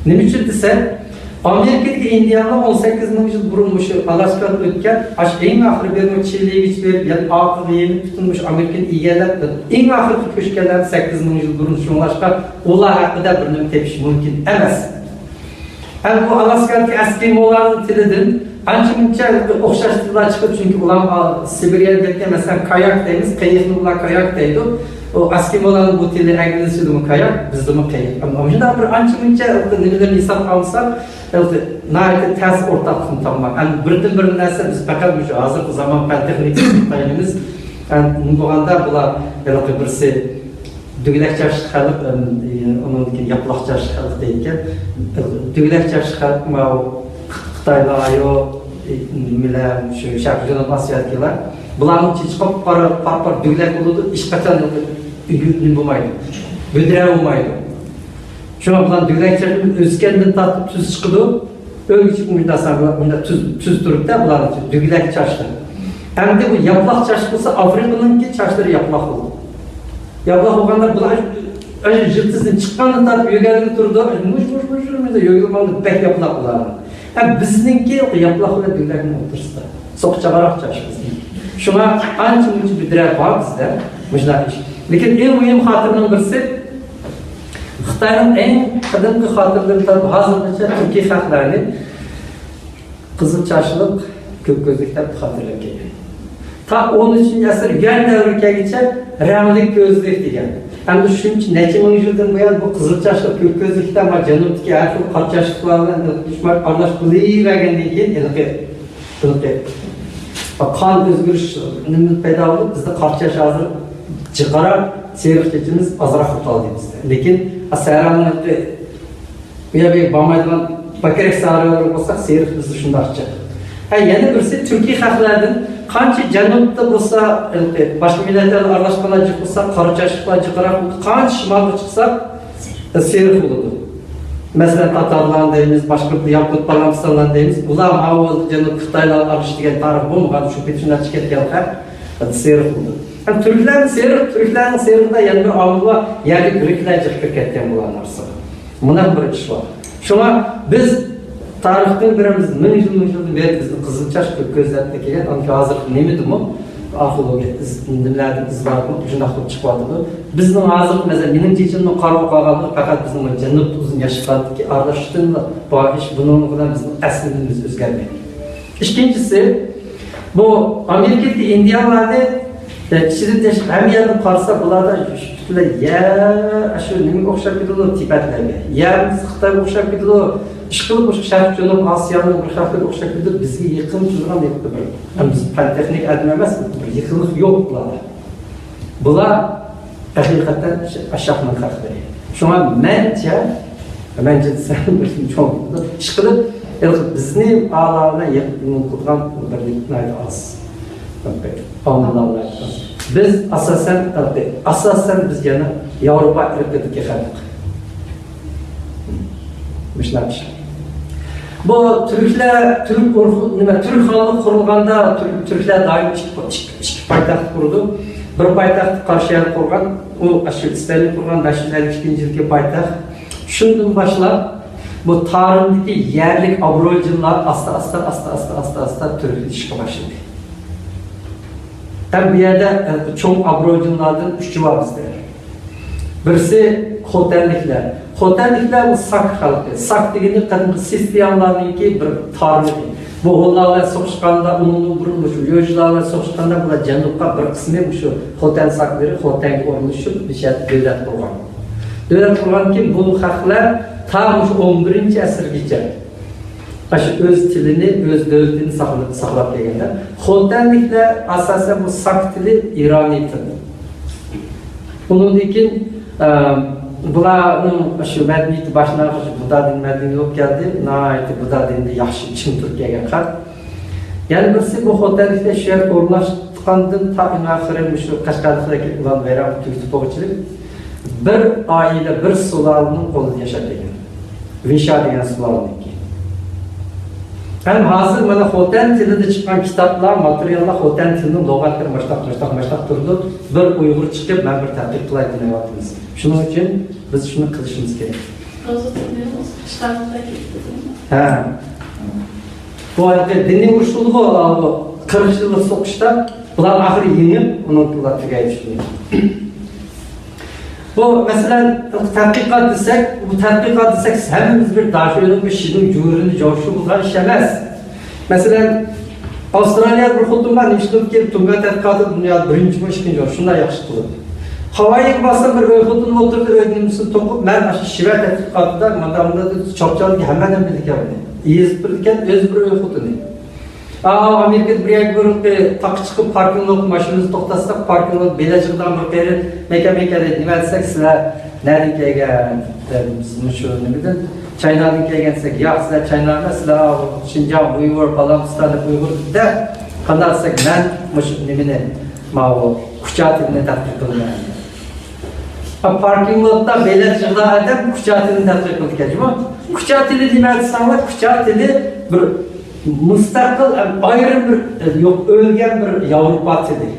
Ne için desem? Amerika'daki Indiana 18. yıl burunmuş Alaska'da ötken en ahırı bir çiğliği geçip yani akıllı yeni tutulmuş Amerika'nın iyiler en ahırı köşkeler 8. yıl burunmuş Alaska olar hakkında bir tepkiş mümkün emas. Yani bu Alaska'daki Eskimoların tilidir. ancha-muncha o'xshashtirlar chiqib, chunki ular Sibiriyada ketgan, masalan, kayak deymiz, qayiqni ular kayak deydi. O Eskimolarning bu tili anglizchadimi kayak, bizdimi qayiq. Ammo shunday bir ancha-muncha nimalarni hisob olsak, nayta tez o'rtaqlikni topmak. Birdan-bir narsa biz faqat shu hozirgi zamon fan texnikasini qo'yamiz. Bo'lganda bular birisi dügüləkçaş xalq, onun yaplaqçaş xalq deyilgan. Dügüləkçaş xalq Xitaylar, nimalar, shu Sharq Janubiy Osiyodagilar, bularning chiqib par dügülək bo'ladi, hech qachon nima bo'lmaydi. Budra bo'lmaydi. Shuna bilan dügüləkçash o'sgandan tortib tuz chiqadi, o'lchib bunda tuz turibdi, bularning dügüləkçashlar. Endi bu yaplaqçash bo'lsa, Afrikaninki chashlari yaplaq bo'ladi. Yaplaq bo'lganda bular jiltisidan chiqqandan tortib yo'g'alib turdi, mush yo'g'ilmadi, bek yaplaq bular. Bizninki yaplaq bilan dügüləkni o'tirsa, so'qchaqaroq chash bizning. Shuna ancha-muncha budra bor bizda, mujlar ish. Lekin eng muhim xotirning birisi Xitoyning eng qadimgi xotirlaridan hozirgacha Turkiy xalqlarining qizil chashliq, ko'k ko'zliklar xotirlab kelgan. Ta 13-asr yan davrigacha rangli ko'zlik degan. Hamda shuncha necha ming yildan buyon bu qizil chashliq, ko'k ko'zliklar va janubdagi arxil qorchashliqlar bilan dushman aralash qilavergandan keyin qon o'zgarish nima paydo bo'ldi? Bizda qorchash hozir jiqara seriqchimiz ozroq qoldi bizda. Lekin asaramni bu yerga bo'lmaydigan bakarek saralar bo'lsa, seriq bizda shundaqcha. Yana birisi Turkiy xalqlaridan qancha janubda bo'lsa, boshqa millatlarga aralashganlar bo'lsa, qorchashlar jiqara, qancha shimolga chiqsa, seriq bo'ladi. Masalan, Tatarlar deymiz, boshqa Yakut Balamsonlar deymiz. Ular avval Janub Xitoylar arish degan tarix bo'lmagan, shu petishlar ketgan xalq seriq bo'ldi. Turklarning seriqda yana bir omil bor, ya'ni greklar chiqib ketgan bular narsa. Buna bir ish bor. Shuna biz tarixdan birimiz ming yildan beri bizni qizilchash ko'k ko'zlatda kelgan, ammo hozir nima arxeologiya nimalarni izlarni shunday qilib chiqyapti. Bizning hozir masalan mening chechimni qarab qolganlik faqat bizning janub uzun yashaqdagi aralashishdan bor ish, buning bilan bizning aslimiz o'zgarmaydi. Ikkinchisi bu Amerikadagi indianlarni ichidan tashqari ham yerni qarasa bularda shu nimaga o'xshab ketadi Tibetlarga, Xitoyga o'xshab ketadi. İşqilib o'sha Sharq Janub Osiyoning bir xalqiga o'xshab ketib, bizga yaqin turgan debdi bir. Biz fan texnik adam emas, bir yaqinlik yo'q bularda. Bular haqiqatan ashaqning xalqlari. Shunga mencha desam cho'q. Ishqilib bizning a'lolarga yaqin turgan birliklar oz. Biz asosan biz yana Yevropa irqidagi xalq. Mishnash. Bu Türkler, Türk xalqi qurilganda Türkler doim ikki poytaxt qurdi. Bir poytaxt Qarshiya qurgan, u Ashyotistonda qurgan 552-yilgi poytaxt. Shundan boshlab bu tarixdagi yerlik aborojinlar asta turkishga boshladi. Bu yerda cho'ng aborojinlardan 3 bor bizda. Birisi Xotanliklar. Xotanliklar bu Sak xalqi. Sak degani qadimgi Sistiyanlarningki bir tarihi. Bu onlarla so'qishganda, umumiy burilish, yo'jlarla so'qishganda bular janubga bir qismi shu Xotan saklari, Xotanga o'rnashib, bishat davlat qurgan. Davlat qurganki bu xalqlar tam shu 11-asrgacha shu o'z tilini, o'z davlatini saqlab kelganlar. Xotanliklar asosan bu Sak tili Ironiy til. Bundan keyin bularning shu madaniyati boshlang'ich Buda din madaniyati olib keldi. Nayt Buda dinni yaxshi chin Turkiyaga qat. Yana birisi bu xotanlikda shu yer o'rnashgandan ta'in oxiri shu Qashqardagi ulan bayram turkito'chilik bir oila, bir sulolaning qo'lida yashab kelgan. Visha degan sulolaniki. Ham hozir mana xotan tilida chiqqan kitoblar, materiallar xotan tilining lug'atlari mashtaq turdi. Bir Uyg'ur chiqib, men bir tadqiq qilay deyapmiz. Shuning uchun biz shuni qilishimiz kerak. Bu diniy usulga 40 yillik so'qishda bular oxiri yengib, uni ular tugayib chiqdi. Bu masalan tadqiqot desak, hammamiz bir daşyoning bir shirin jurini jo'shi bo'lgan ish emas. Mesela Avustraliyada bir xuddi var, işlep kelip Tunga tadqiqoti dunyoda birinchi va ikkinchi o'rin shunday yaxshi qiladi. Havayga borsam bir xuddi o'tirdi, o'zimni to'qib, men mana shu Shiva tadqiqotida mana chopchalik hammadan bilgan. Yezib bilgan o'z bir xuddi. Amerika'da bir tak çıkıp parkinglot maşinası to'xtatsak, parkinglot belajıqdan bir qeri meka-meka nima desak, sizlar nereden kelgan? Sizni shu nimadan? Chinadan kelgansek, yo'q, sizlar Chinadan, sizlar Xinjiang, Uyg'ur, Balochiston, Uyg'urda qanday men mush nimani ma'u kuchatini tadqiq qilgan. Parkinglotda belajıqdan adam kuchatini tadqiq qilgan. Kuchatini nima desanglar, kuchatini bir müstakil ayrı bir yok ölgen bir Avrupa dili.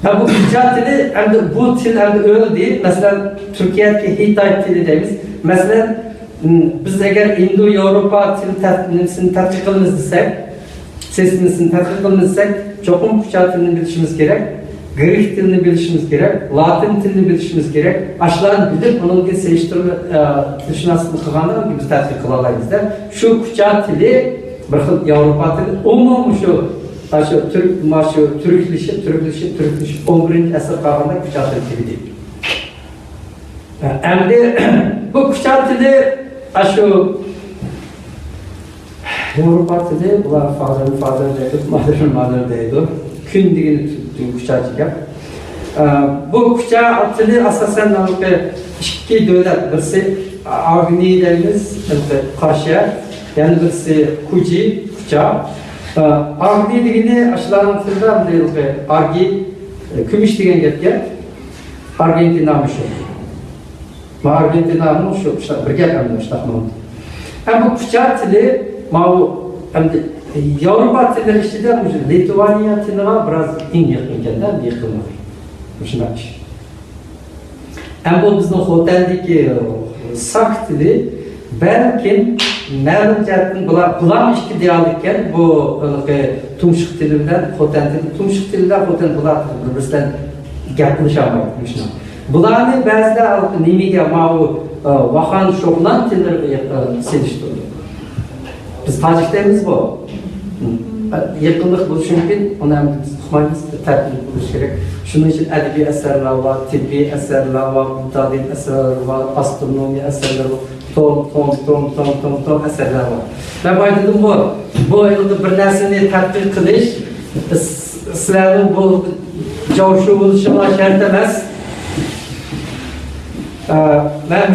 Ya bu Hicaz dili hem de bu dil hem de öyle değil. Mesela Türkiye'deki Hittite dili deyimiz. Mesela biz eğer Indo-Avrupa dilini tadqiq qilamiz desek, sesini tadqiq qilamiz desek, çoxum Hicaz dilini bilishimiz gerek, Grek dilini bilishimiz gerek, Latin dilini bilishimiz gerek. Aşılarını bilip onunla seliştirme tilşünasını qilganda biz tadqiq qila olamiz. Şu Hicaz dili bir xil Avrupa dili umuman şu Türklişi 11-asr qolganda Hicaz dili deydi. Endi bu Hicaz dili şu Avrupa dili bular father deydi, mother deydi. Kun degani Hicaz gap. Bu Hicaz dili asosan ikki davlat, birisi Agni deymiz, Qarshi, yani birisi Kucha. Agni degani aşıların tilida bunday argi, kumush degan gapga Argentinami shu. Argentinami shu bir gap ham shunaqa. Ham bu Hicaz tili ma'u endi Avrupa tillari ichida Litvaniya tiliga biroz eng yaqin ekanda, yaqin. Shunaqa. Ham bu bizning xotandagi sak tili belki ma'lum jihatdan bular ikki dialekkan, bu tumshuq tili bilan xotan tili, tumshuq tilida xotan bular bir-biridan gaplasholmaydi shuna. Bularni ba'zida nimaga ma'u vahan sho'g'lan tillariga selishtirdi. Biz tojikdamiz bu. Yaqinlik bo'lishi mumkin, uni ham biz uqmaymiz, tartib bo'lishi kerak. Shuning uchun adabiy asarlar va tibbiy asarlar va tadqiq asarlar va astronomiya asarlar tom asarlar var. Ben aytdim bu yılda bir narsani tadqiq qilish sizlarning bu javshu bo'lishinglar shart emas. Ben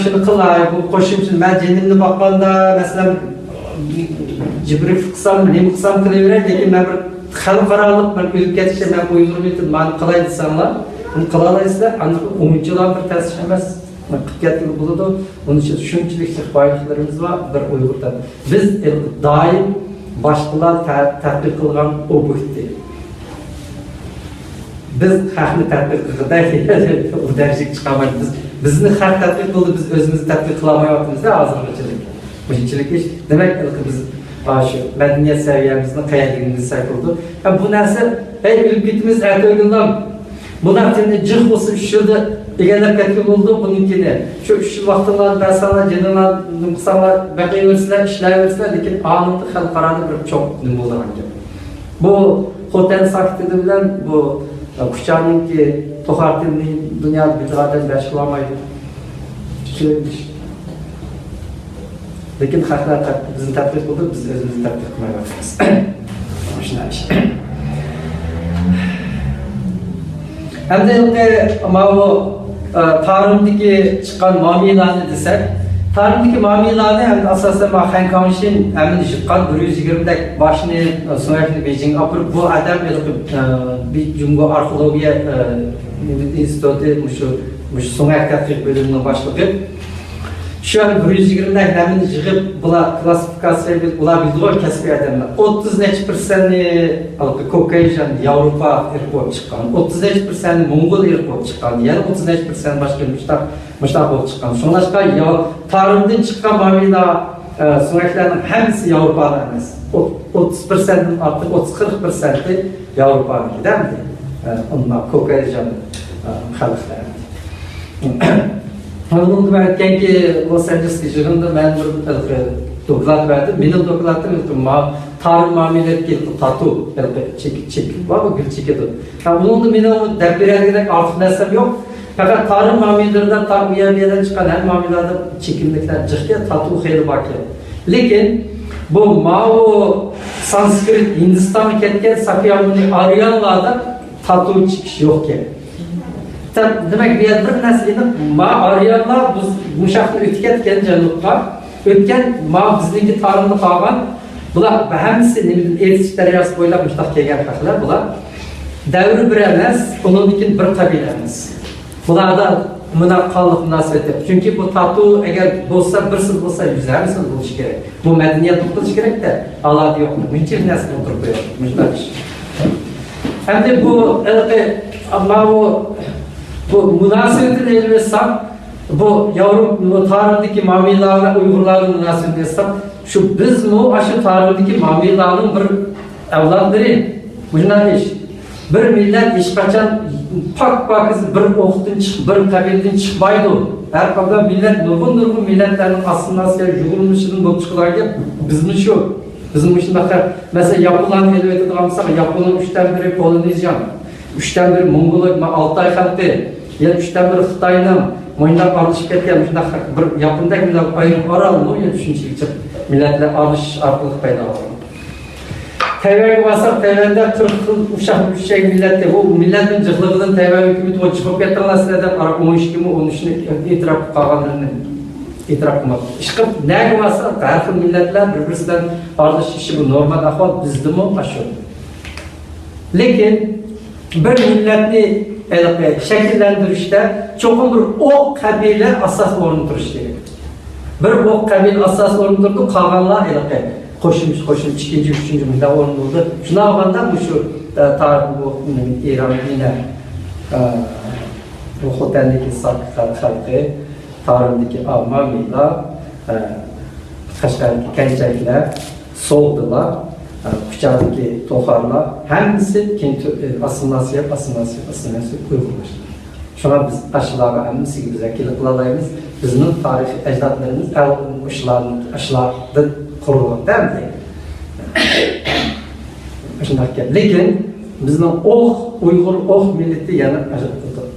shuni qilay, bu qo'shimcha men jinimni boqqanda masalan jibril qilsam, nima qilsam qilaveray, lekin men bir xalqaroliq bir o'lib ketishda men Uyg'ur bilan ma'ni qilay desanglar, buni qila olasizlar. Aniq umumchilar bir ta'sir emas. Hakikatli buludu. Onun için şunçilik baylıklarımız var bir Uygur'da. Biz daim başkalar tadqiq qilgan obyektdi. Biz haqni tadqiq qilganda bu darajaga chiqamaymiz. Bizni haq tadqiq qildi, biz o'zimizni tadqiq qilolmayapmizda hozirgacha. Bunchalik ish demak biz shu madaniyat saviyamizni qayerligimizni sayqildi. Bu narsa o'lib ketimiz aytilgandan bular tilni jih bo'lsa shunda egallab ketgan bo'ldi bunikini. Shu 3 yil vaqtlar basalar, jinolar, qissalar baqiyaversalar, ishlayversalar, lekin anında xalqaro bir cho'q nima bo'ladi. Bu xotan saktidi bilan bu Kuchaninki to'xartinning dunyoda bidadan bashqalamaydi. Lekin xalqlar bizni tadqiq qildi, biz o'zimizni tadqiq qilmayapmiz. Shunday ish. Hamda bu tarixdagi chiqqan mamilarni desak, tarixdagi mamilarni ham asosan Han Kangshin amin chiqqan 120 dak boshni so'ngakni Beijing olib bu adam bir Jungo arxeologiya instituti shu so'ngak tadqiq bo'limining boshlig'i. Şu an 120 dak namini yig'ib bular klassifikatsiya bular bildilar kasbiy adamlar. 30% Caucasian Avrupa irqi chiqqan, 30% Mongol irqi chiqqan, yana 30% boshqa mushtaq bo'lib chiqqan. Shunlashqa tarixdan chiqqan maviylar so'ngaklarning hammasi Avrupadan emas. 30%dan ortiq 30-40% Avrupadan. Onlar Caucasian xalqlar. Onun gibi aytganki Los Angelesga yig'indi, men bir doklad verdi. Benim dokladım tarih muameliyet geldi, tatu, çekip var mı gül çekiyordu. Yani bunun da benim derbirerek artık nesem yok. Fakat tarih muamelelerden, tarih uyarıyadan çıkan her muamelelerde çekimlikler çıkıyor, tatu xeyli bakıyor. Lekin bu Mao Sanskrit Hindistan'a ketken Sakyamuni Aryanlarda tatu çıkış yok ki. Demek bir neslini Ma Aryanlar bu şahını ötketken canlıklar, ötken Ma bizdeki tarihini kalan, bular hemisi ne bileyim Elçi deryası boylap müştak kelgen kaklar, bular devri bir emez, onun için bir kabile emez. Bular da münakkallık münasebeti. Çünkü bu tatu eğer bolsa, bir sız bolsa, 100 sız buluş gerek. Bu medeniyet buluş gerek de Allah yok mu? Müncir nesil oturup müjdat iş. Hem de bu ama bu münasebetin elbetsem bu yavrum tarihindeki Mamilarla Uygurların münasebeti etsem şu biz mu aşı tarihindeki Mamiların bir evlatları müjdat iş. Bir millet işkaçan pak bir oğutun çık, bir kabilden çıkmaydı. Her kadar millet nurgun milletlerin aslında yugulmuşunun bu çıkılarga bizim şu. Bizim için bakar mesela yapılan elbette kalmışsa Japon'un 3'ten biri Polonezyan, 3'ten biri Mongol, Altay halkı, ya 3'ten biri Xitay'ın moyundan alışıp ketken bir yapındaki millet ayrım aral mı ya düşünçelik milletler alış arkalık payda var. Tayvan'a basak, Tayvan'da 40 yıl uşak düşecek millette, bu milletin cıhlığının Tayvan hükümeti o çıkıp yatırılasın edem, Arap 13 kimi, 13'ünü itiraf kağanlarını itiraf kılmak. İşte ne basak, her yıl milletler birbirisinden ardı şişi bu normal ahval bizdi mi aşıyor. Lekin bir milletini şekillendirişte çok bir o kabile asas orundurmuş gerek. Bir o kabile asas orundurdu, kağanlar koşum, ikinci, üçüncü millet orundurdu. Şuna bakanda bu şu tarih bu İran yine bu oteldeki halkı, tarihindeki Mamiler, Kaşgar'daki Kencekler, Soğudular, Kucağı'daki Toharlar, hemisi asılnasiyet Uygurlaştı. Şuna biz aşılara hemisi gibi zekilik kılalayımız, bizim tarihi ecdatlarımız aşılarda kurulur değil mi? Lekin bizning Uygur milleti yani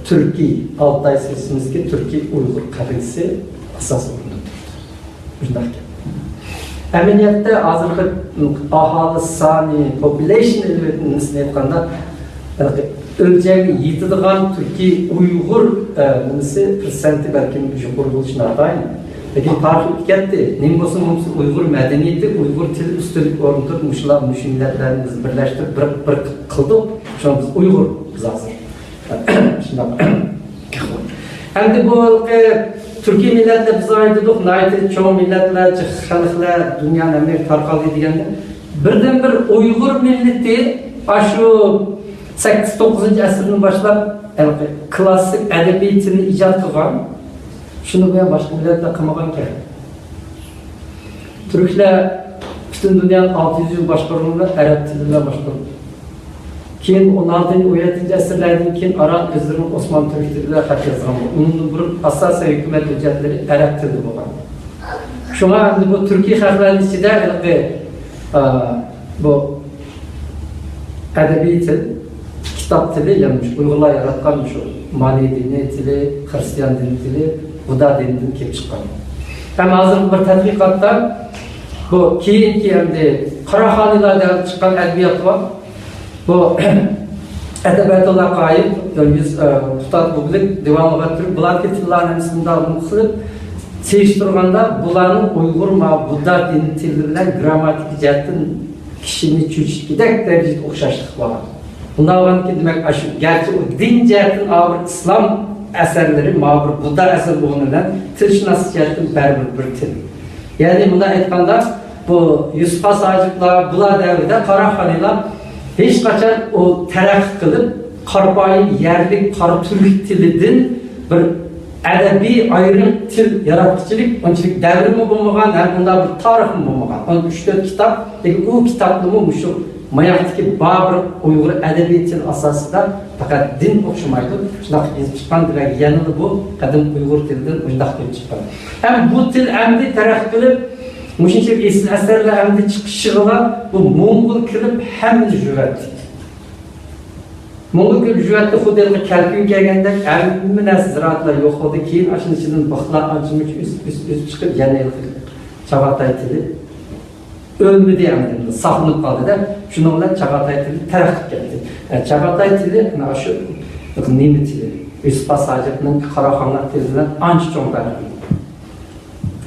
Türkiye Altay sesimizki Türkiye Uygur kabilesi asas olundu. Emniyette hazırki ahali sani population elbetini aytganda ölçeği yitidigan Türkiye Uygur persenti belki yuqori bo'lishini atayın. Lekin farkı ketdi. Nima bo'lsa Uygur medeniyeti, Uygur tili üstelik oruntup muşlar, milletlerimiz birleştirip bir kıldık. Şu an biz Uygur biz hazır. Hem de bu Türkiye milletler biz aytdık, naytı çoğu milletler, çıkışanlıklar, dünyanın emir tarqaldı degende. Birden bir Uygur milleti, şu 8-9 asırdan başlap klasik edebi tilini icat kılgan. Şunu veya başka milletler kılmagan ki. Türkler bütün dünyanın 600 yıl başkarılığında Arap diliyle başkarıldı. Keyin 16-17 asırlardan keyin Arap özlerinin Osmanlı Türk diliyle xat yazgan. Onun bir asas hükümet hüccetleri Arap dili bo'lgan. Şuna bu Türkiye xalqlarining ichida bu edebi til, kitap tili yanmış. Uygurlar yaratganmış o. Mali dini tili, Hristiyan dini tili, Buda dininden kelip çıkan. Hem hazır bir tadqiqatda bu keyinki hamda Qarahanilardan çıkan edebiyat var. Bu Edebiyatullah Qayıp, biz tutat bugün devamlı Türk bularki tillarning hemsini alınıp seçtirganda bularning Uygur ma Buda dini tili bilan grammatik jihatdan kishini cho'chitgidek darajada o'xshashlik bor. Bundan oldingi demak shu garchi din jihatdan ağır İslam eserleri ma'bur Buda eser bo'lganidan tilshunos jihatdan baribir bir til. Ya'ni bunda aytganda bu Yusuf Asacıklar bular davrida Qarahanilar hech qachon o taraqqiy qilib qarpoy yerlik qora turk tilidan bir edebi ayrım til yaratıcılık, onçilik devrimi bo'lmagan, hem bunda bir tarixi bo'lmagan. 3-4 kitap, lekin o kitaplarni şu mayaktaki babir Uygur edebi til asasida fakat din o'xshamaydi. Shunday yozib chiqqan demak yanılı bu qadim Uygur tilidan shunday kelib chiqqan. Hem bu til endi taraqqiy qilib Muşincha eski asarlar hamda chiqishiga bu Mo'ng'ul kirib hamma jur'at. Mo'ng'ul kirib jur'atda xuddi kalkun kelganda hamma narsa ziroatlar yo'q bo'ldi. Keyin ashuni ichidan bixlar anchimich üst chiqib yana Chagatai tili ölmedi hamda saqlanib qoldi-da. Shuning bilan Chagatai tili taraqqiyot ketdi. Chagatai tili mana shu nima tili? Yusuf Pasajevning Qaraxonlar tili bilan ancha cho'ng farqi.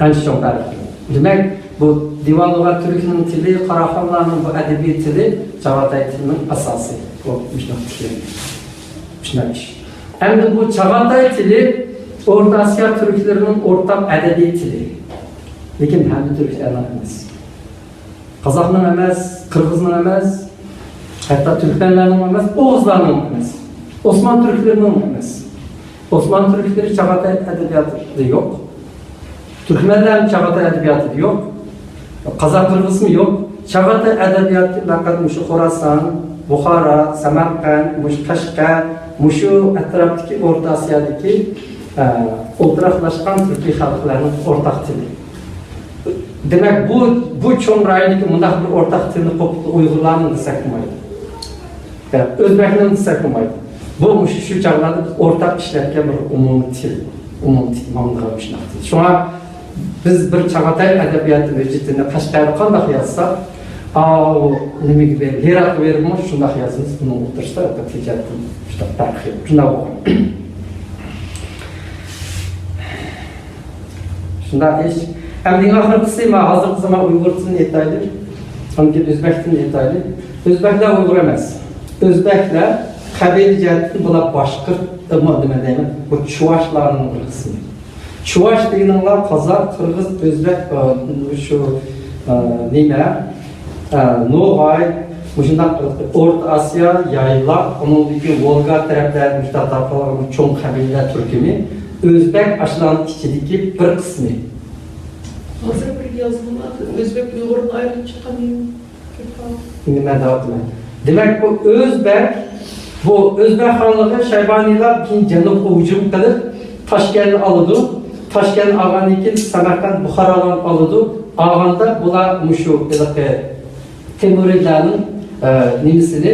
Ancha cho'ng farqi. Demak, bu divan lug'at turkining tili, Qaraxonlarning bu adabiy tili Chagatai tilining asosi. Bu shunaqa. Endi bu Chagatai tili O'rta Osiyo turklarining o'rtaq adabiy tili. Lekin hamma turklarning emas. Qozoqning emas, Qirg'izning emas, hatto turkmenlarning emas, o'g'izlarning emas. Osman turklarining emas. Osman turklari Chagatai adabiyotida yo'q. Turkmenlar Chagatai adabiyotida yo'q. Qozoq Qirg'izmi yo'q. Chagatai adabiyoti faqat shu Xorasan, Buxoro, Samarqand, Qashqar, shu atrofdagi O'rta Osiyodagi o'ltiraqlashgan turkiy xalqlarning o'rtaq tili. Demak, bu cho'ng rayondagi mundaq bir o'rtaq tilni qo'pib Uyg'urlarning desak bo'lmaydi. O'zbeklarning desak bo'lmaydi. Bu shu chog'larda o'rtaq ishlatgan bir umumiy til ma'noda shunaqa. Shunga biz bir Chagatai adabiyoti vujudini Qashqarda qanday yozsak, nimaga berib, yaratib bermoq shunday yozamiz, buni o'tirishda tijoratdan juda farqi yo'q. Shunday bo'lgan. Shunday ish. Endi oxirgisi men hozirgi zamon Uyg'ur tilini aytaylik. Chunki o'zbek tilini aytaylik. O'zbeklar Uyg'ur emas. O'zbeklar qabila jihatdan bular boshqirt, nima deyman, bu Chuvashlarning bir qismi. Chuvash deganlar qozoq, qirg'iz, o'zbek shu nima No'g'ay, shunday O'rta Osiyo, Yayla, uningdagi Volga taraflarida mustaqil cho'ng qabilalar turkumi, o'zbek ashlarning ichidagi bir qismi. Hozir bir yozilmadi, o'zbek Uyg'urni ayirib chiqamaymi? Nima deyapman? Demak, bu o'zbek xonligi Shayboniylar keyin janubga hujum qilib, Toshkentni oldi. Toshkent olgandan keyin Samarqand, Buxorolarni oldi. Olganda bular shu Temuriylarning nimasini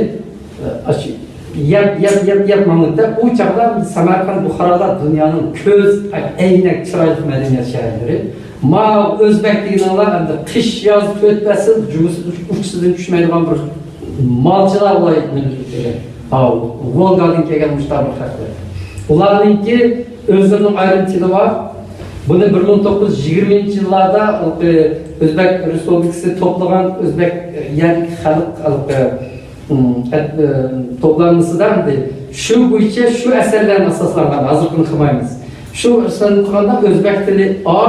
yap mamlakatda u chaqda Samarqand, Buxorolar dunyoning ko'z aynak chiroyli madaniyat shaharlari. Ma o'zbek deganlar endi qish yoz o'tmasin, uchidan tushmaydigan bir malchilar bo'laydi. Volgadan kelgan mushtarliklar. Ularningki o'zlarining ayrim tili bor. Buni 1920-yillarda O'zbek Respublikasi to'plagan O'zbek yangi xalq to'planmasidan shu bo'yicha shu asarlarni asoslangan, hozirgina qilmaymiz. Shu asarni qilganda o'zbek tili A,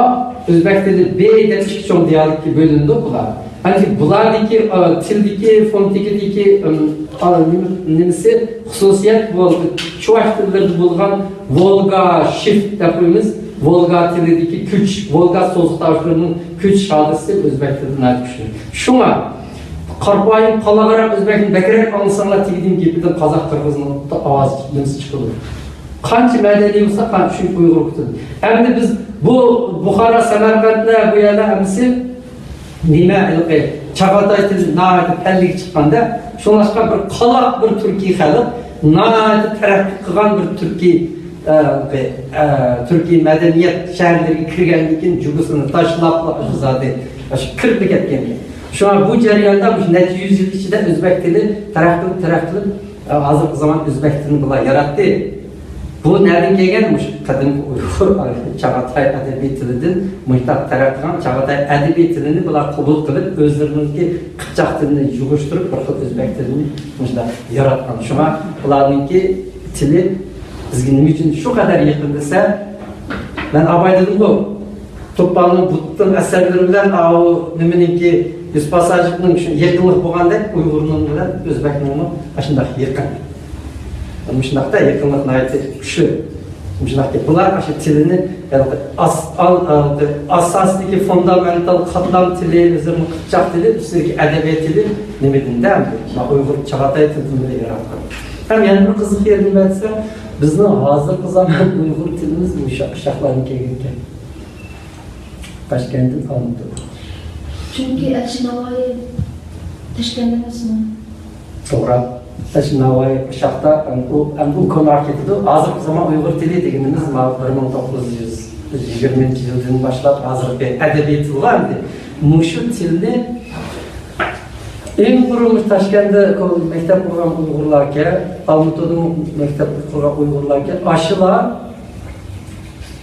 o'zbek tili B deb ikki cho'ng dialektga bo'lindi bular. Hani bulardagi tildagi, fonetikadagi nimasi xususiyat bo'ldi. Chuvash tillarida bo'lgan Volga shift deb Volga tilidagi kuch, Volga so'z tavsiflarining kuch hodisi o'zbek tilidan kuchli. Shunga qarpoyib qalag'arab o'zbekni bakrak olsanlar tegdim gapidan qozoq qirg'izning ovozi nimasi chiqadi. Qancha madaniy bo'lsa, qancha shu Uyg'ur tili. Endi biz bu Buxoro, Samarqandda bu yerda hamsi nima Chagatai tili nayati palliga chiqqanda, shunashqa bir qaloq bir turkiy xalq, nayati taraqqi qilgan bir turkiy madaniyat shaharlariga kirgandan keyin jugisini tashlab zodi kirib ketgan. Shunga bu jarayonda bu necha 100 yil ichida o'zbek tili taraqqi hozirgi zamon o'zbek tilini bular yaratdi. Bu nereden kelgan? Qadim Uyg'ur Chagatai adabiy tilidan muhtaq taraqqiyot Chagatai adabiy tilini bular qabul qilib, o'zlarining qipchoq tilini yug'ishtirib, bir xil o'zbek tilini shunday yaratgan. Shunga ularningki tili bizga nima uchun shu qadar yaqin desa, men Abay dedim-ku, To'polning butun asarlari bilan nimaningki Yusuf Pasajevning shu yaqinlik bo'lganda Uyg'urning bilan o'zbekning shunday yaqin. Müşnakta yakınlık nayeti güçlü. Müşnakta bunlar aşı tilini asasdaki fundamental katlam tili, üzerine kıtçak tili, üstündeki edebiyat tili nemedinden mi? Uygur Chagatai tilini yaratkan. Hem yani bir kızık yerini betse, bizden hazır zaman Uygur tilimiz bu uşaklarını kelgen. Taşkent'in alındı. Çünkü Elçin Navai teşkilenlemesini. Sonra Elçin Navai şahta bu konu hareketi hazırki zaman Uygur dili degenimiz 1920 yıldan başlap hazırki edebi til var idi. Muşu tilni en kurulmuş Taşkent'te mektep kuran Uygurlarga, Almato'da mektep kuran Uygurlarga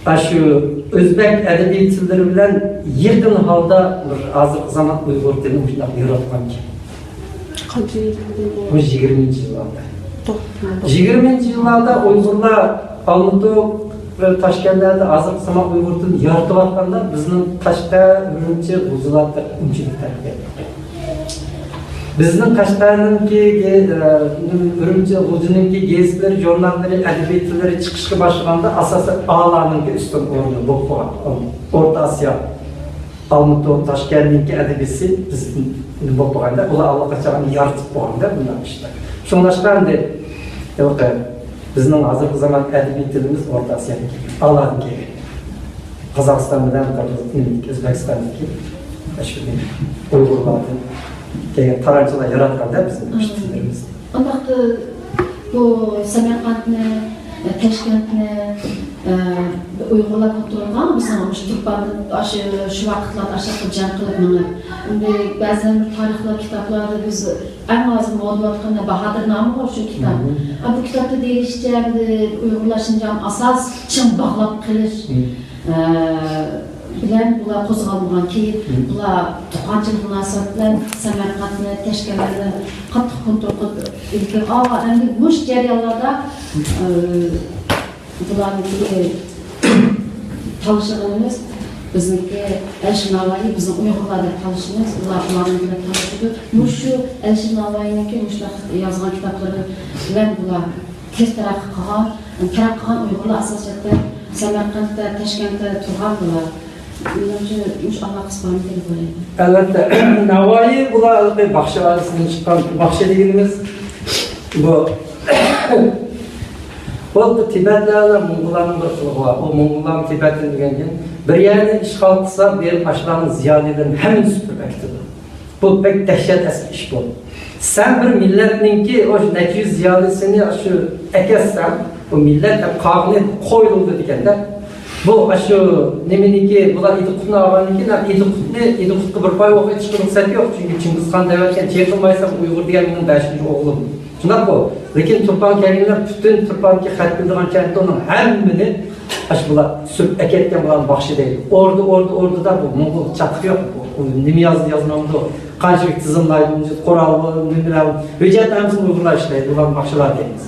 aşı Özbek edebi tilleri bilen yerden halda hazırki zaman Uygur dilini uşundak yaratkan ki. Qancha yilda Bu 20. yıllarda. 20. yıllarda Uygurlar Almato ve Taşkent'lerde hazırki zaman Uygur dilini yaratıp atқанда bizning Qashqa, Urumchi, G'uzlatda unchiliklar keldi. Bizning Qashqarninki, Urumchi, G'uziniki gezitleri, jurnalları, edebi tilleri chiqishga boshlaganda asosan A'larninki ustun o'rni bo'lib qolgan. O'rta Osiyo, Almato, Toshkentninki edebisi bizning bo'lib qolganda, ular allaqachon yaratib qo'yganda bunday ishlar. Shunglashganda bizning hozirgi zaman edebi tilimiz O'rta Osiyoniki, A'larniki. Qozog'iston bilan O'zbekistonniki, shu Uyg'urlarning tarançalar yaratganda bizim tillerimiz. Ondaqda bu Samarqandni, Toshkentni Uyg'urlar kontrolgan bizning Turkmanni shu vaqtlarda aşağı qilib minib. Endi ba'zan tarixlar kitoblarda biz eng hozir mavzuatqanda Bahodir nomi bor shu kitob. Bu kitobda deyishicha Uyg'urlar Şinjan asos chin bog'lab qilish bilen bular qo'zg'algan keyin bular tuqqanchilik munosabat bilan Samarqandni, Toshkentni qattiq kontrol qilib endi bu jarayonlarda bularniki tanishligimiz bizniki Elçin Navai bizning Uyg'urlarda tanishimiz ularning bilan tanishdi. Shu Elçin Navai'niki yozgan kitoblari bilan bular tez taraqqiy qilgan Uyg'urlar asosan Samarqandda, Toshkentda turgan bular. Elbette Navai bular Bakşı ailesinden çıkan Bakşı dediğimiz bu Tibetlerle Mongolların bir kılığı var. O Mongolların Tibet'in degenden bir yerde işgal kılsa bir aşıların ziyadelerini hemen süpürmektir. Bu pek dehşet eski iş bu. Sen bir milletninki o netice ziyadesini şu ekessen o millet kavni koyuldu degende bu aşı neminiki bular idikutni alganiki idikutni bir pay o'qib yetishga ruxsat yo'q chunki Chingizxon deyotgan chekilmaysam Uyg'ur degan mening 5-o'g'lim. Shunday bu. Lekin Turpan kelganlar butun Turpanga xat bildirgan kentda uning hammani ash bular sürüp eketgan bular baxshi deydi. Orduda bu Mongol chatiq yo'q. Nima yozmamdi o. Qanchalik tizimlaydi, qo'ral, nimalar. Hujjatlarimiz Uyg'urlar ishlaydi, ular baxshilar deymiz.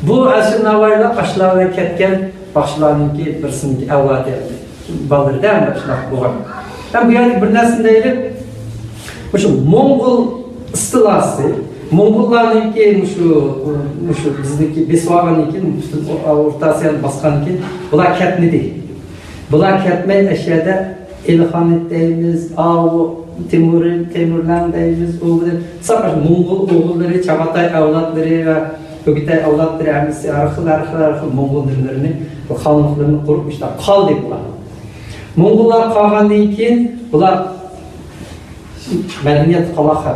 Bu Elçin Navai'lar aşılardan ketken başlarınki birsinki avvati balırda mı şunaq bo'lgan. Ben bu yerda bir narsa deylik. Şu Mongol istilasi, Mongollarniki şu bizniki Besvaganiki, O'rta Osiyoni bosqaniki bular ketmedi. Bular ketmay aşağıda Elxonit deymiz, Temurlan deymiz, saqash Mongol o'g'illari, Chagatai avlodlari va Ögütay avlodlari hamisi arxil Mongol dinlerini xalqlarını kurup işte kal deyip bular. Mongollar kalgandan keyin bular medeniyet qalaqa.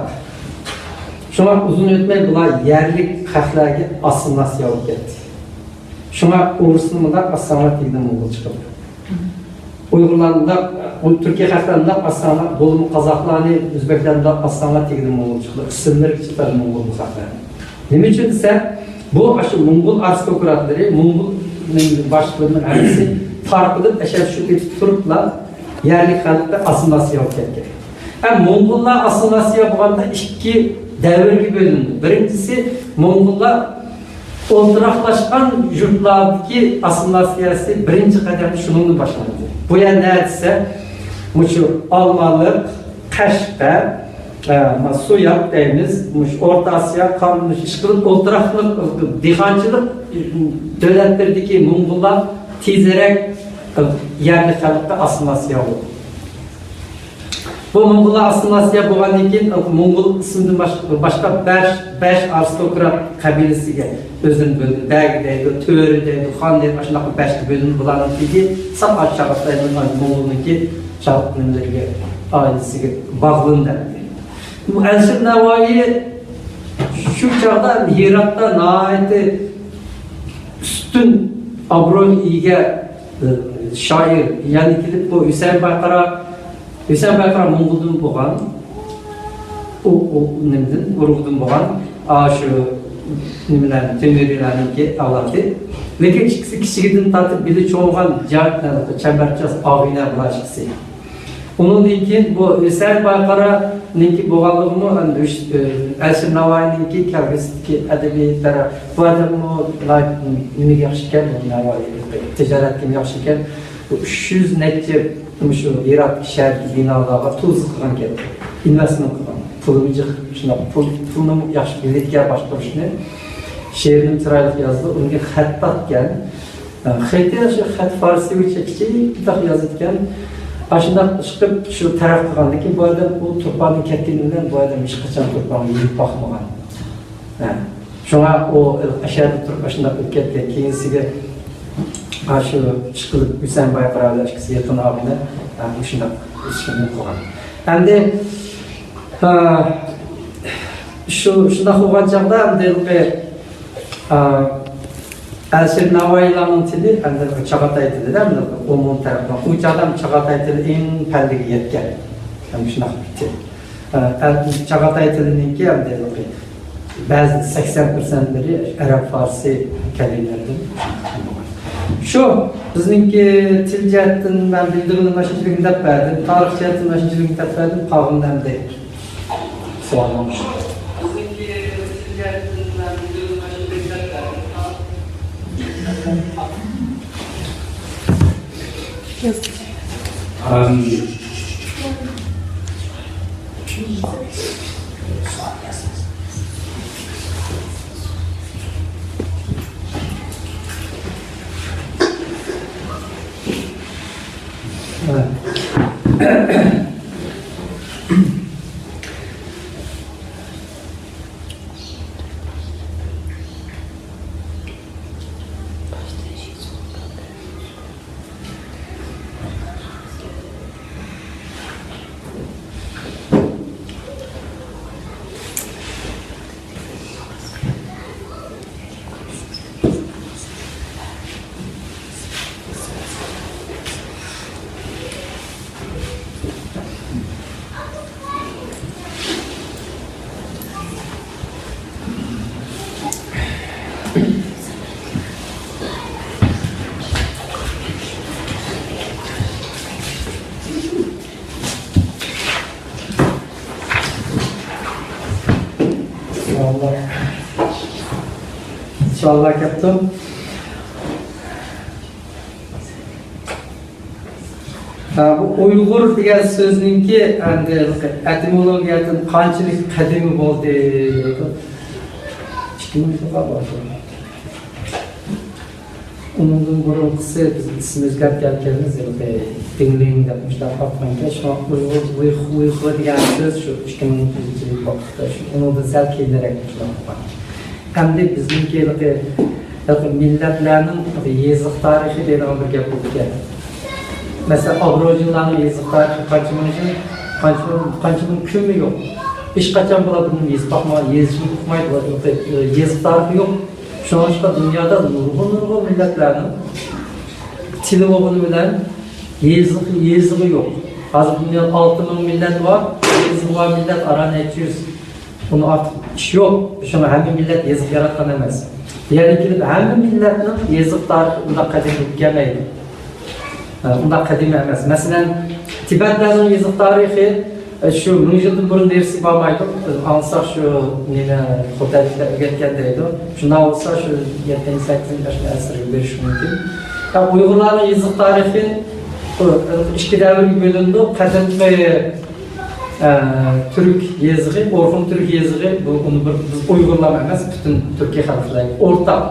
Şuna uzun ötmey bular yerlik xalqlarga assimilasiya olib ketdi. Şuna O'rislarda assimilasiya degan Mongol chiqdi. Uyg'urlarda, Türkiye xalqlarida assimilasiya, bo'limi qozoqlarni, o'zbeklarda assimilasiya degan Mongol chiqdi. Ismlar chiqdi Mongol xalqlari. Nima uchun desa, bu aşı Mongol aristokratları, Mongol başlarının hepsi tarqılıb əşər şükür turupla yerlik xalqda assimilasiya olub ketdi. Mongollar assimilasiya bo'lganda iki davrga bölündü. Birincisi Mongollar o'ltiraqlashgan yurtlardagi assimilasiya birinchi qadamda shuningdan boshlandi. Bu yana nima desa, shu Olmaliq, Qashqar, Suyak deyimiz, O'rta Osiyo qanday ish qilib o'ltiraqlik, dehqonchilik davlatlaridagi Mongollar tezroq yerli xalqqa assimilasiya bo'ldi. Bu Mongollar assimilasiya bo'lgandan keyin Mongol ismidan boshqa 5 aristokrat qabilasiga o'zini bo'ldi. Bag deydi, to'ri deydi, xon deydi, shunaqa 5 bo'lindi. Bularning sap aşağıdaydı Mongolniki şartlarına ailesiga bağlıydı. Bu Alisher Navoiy şu çağda Herat'ta nahayeti üstün abroy ega şair yani gidip bu Hüseyin Baykara Mongol'dan boğan o nemden Urug'dan boğan şu nimeler Temürler'inki ağladı. Lekin ikisi kişiden tartıp biri çoğuğan çemberçaz ağıyla bulaşıksı. Onun için bu Hüseyin Baykara'nınki boğalığımı Alisher Navoiy'ninki kelgisi edebi taraf. Bu adam nime yaxşıken, ticaret kim yaxşıken 300 netçe şu Irak şehir binalarga tuz qilgan keldi. Investment qilgan. Pulini jıq, pulni yaxshi biletga boshqarishni she'rini chiroyli yozdi. Unga xat tatgan. Xati shu xat farsiycha kichik yozitgan. Aslında çıkıp şu taraf kılgandı ki bu adam bu Turpan'ın kettiğinden bu adam hiç kaçan Turpan'ı yiyip bakmagan. Şuna o aşağıda Turpan'da ketti kendisiyle aşı çıkılıp Hüseyin Baykara'yla çıkısı yakın abine bu şuna koygan. Hem de şuna koygan çağda hem de Alisher Navoiy'nin tili, Çağatay tili de umum tarafından. O çağda Çağatay tili en pelliğe yetken. Yani şuna bitti. Çağatay tilininki hem de bazı 80%'leri Arap Farsi kelimelerden. Şu bizninki til cihetten ben bildiğim naşıcılık dep verdim. Tarih cihetten naşıcılık dep verdim. Kavimden de soğanlamış. Bizninki til cihetten ben bildiğim naşıcılık dep verdim. İnşallah yaptım. Bu Uygur degan so'zninki etimologiyadan qanchalik qadimiy bo'ldi deydi. Undan burunqisi biz ism o'zgartirganmiz, tingling deb mushtar qolganga shu Uygur degan so'z shu 2000-yil vaqtda shu undan sal keyinroq boshlangan. Hamda bizninki millatlarning yeziq tarixi degan bir gap bo'lgan. Mesela Avrojinlarning yeziq tarihi qanchadan ko'mi yo'q. Hech qachon bularning yeziq yezishni o'qimaydi, yeziq tarihi yo'q. Shuning uchun dunyoda nurg'un millatlarning tili o'qini bilan yezig'i yo'q. Hozir dunyoda 6000 millat bor, yezig'i bor millat orani 200. Buni ortiq ish yo'q. Shuni hamma millat yeziq yaratgan emas. Ya'ni hamma millatning yeziq tarihi undan qadimiy bo'lmaydi. Undan qadimiy emas. Masalan, Tibetlarning yeziq tarihi shu 1000 yildan burun dersi bo'lmaydi. Ansaq shu nima xo'jalikda o'rgatganda edi. Shundan bo'lsa shu 7-8 asrga berish mumkin. Uyg'urlarning yeziq tarihi ikki davrga bo'lindi. Qadimgi Türk yezig'i, Orxun Türk yezig'i bu biz Uyg'urlar emas, butun Turkiya xalqlariga o'rtaq.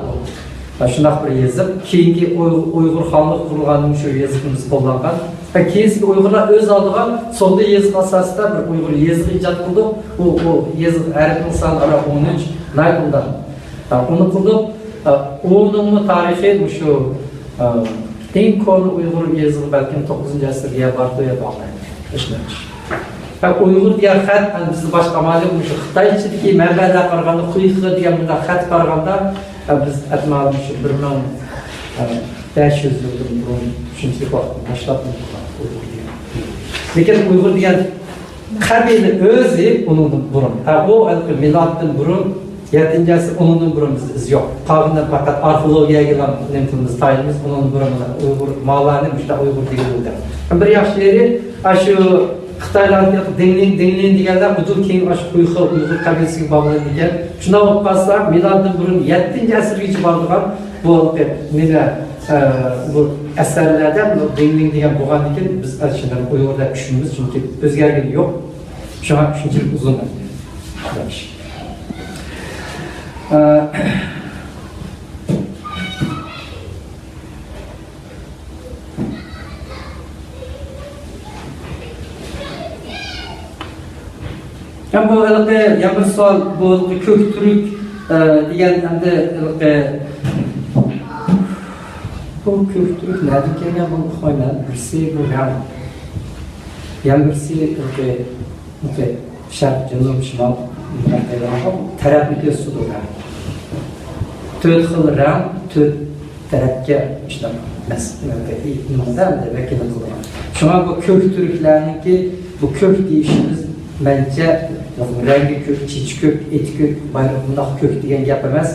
Shunday bir yeziq. Keyingi Uyg'ur xonlik qurilganning shu yezig'imiz qo'llangan. Keyingi Uyg'urlar o'z oldiga sonda yeziq asosida bir Uyg'ur yezig'i ijod qildi. U yeziq arabning soni 13 naybundan. Uni qildi. Onun tarihi shu eng ko'p Uyg'ur yezig'i balkim 9-asrga bordi ya bog'langan. Uyghur diye xat bizni boshqa ma'lum shu Xitoy ichidagi manbalar qaraganda Xuyxi degan bunday xat qaraganda biz atmali shu 1500 yildan burun shunchalik vaqt boshlab lekin Uyghur degan qabila o'zi undan burun. Bu miloddan burun 7. asr undan burun biz yo'q. Qolganda faqat arxeologiyaga nemtimiz tayimiz undan burun Uyghur mallarni juda Uyghur degan bo'ldi. Bir yaxshi yeri shu Xitoylarga dingling deganlar butun keng Uyghur qabilasiga bog'langan ekan. Shuna olib qolsak, miloddan burun 7. asrgacha borgan bu nima bu asarlarda dingling degan bo'lgan ekan. Biz shundan Uyg'urlar tushunamiz, chunki o'zgargani yo'q. Shunga shunchalik uzun. Bu bir savol bu ko'k turk degan endi bu ko'k turk nima kelgan bu qo'yman birsi bu ham birsi sharq janub shimol tarafga sudurlar 4 xil rang 4 tarafga ishlamas nimadan vakil qilgan shunga bu ko'k turklarniki bu ko'k deyishimiz bence rengi kök, çiç kök, eti kök, bayramında kök degan gap emas.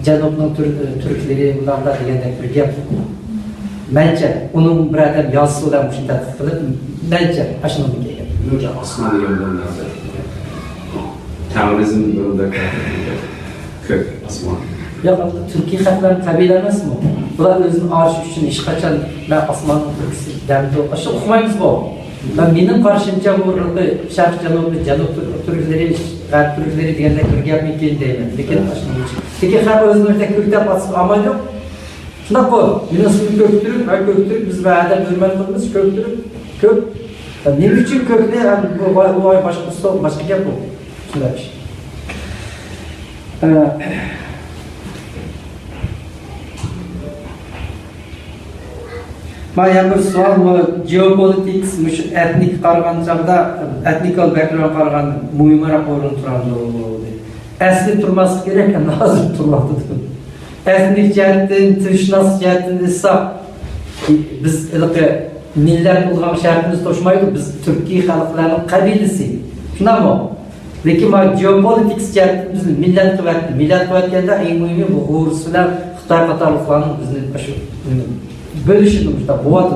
Janubning turkleri bunlarda degandek bir gap. Bence onun bir adam yazısı bilan shunday qilib, bence ashuni degan. Nurja Osmon yo'llanadi. Taorizm yo'lida kök osmon. Yo'q, Turkiy xalqlar qabila emasmi? Bular o'zini arish uchun hech qachon men osmon turkisi damdi o'qish o'qimaymiz bu. Ben benim karşımca bu Şark Janub Türkleri, G'arb Türkleri degandek bir gap ekan deyman. Lekin lekin har o'zimizda ko'kdab asib amal yo'q. Shunday bu. Meni ismim Ko'kturk, va Ko'kturk biz ba'da hurmat qilamiz. Ko'kturk, ko'k. Nima uchun ko'kni bu boshqa gap bu. Shunday. Mana bir savol geopolitics etnik qaraganda etnikal background qaraganda muhimroq o'rin turadi. Asli turmas kerak, hozir turadi. Etnik jihatdan, tilshunos jihatdan esa biz millat bo'lgan shartimiz to'shmaydi. Biz Turkiy xalqlarning qabilasi. Shundaymi? Lekin mana geopolitics jihatdan biz millat qilayotganda eng muhimi bu Ruslar, Xitoy qatorliqlarning bizni shu bölüşüdür bu adı,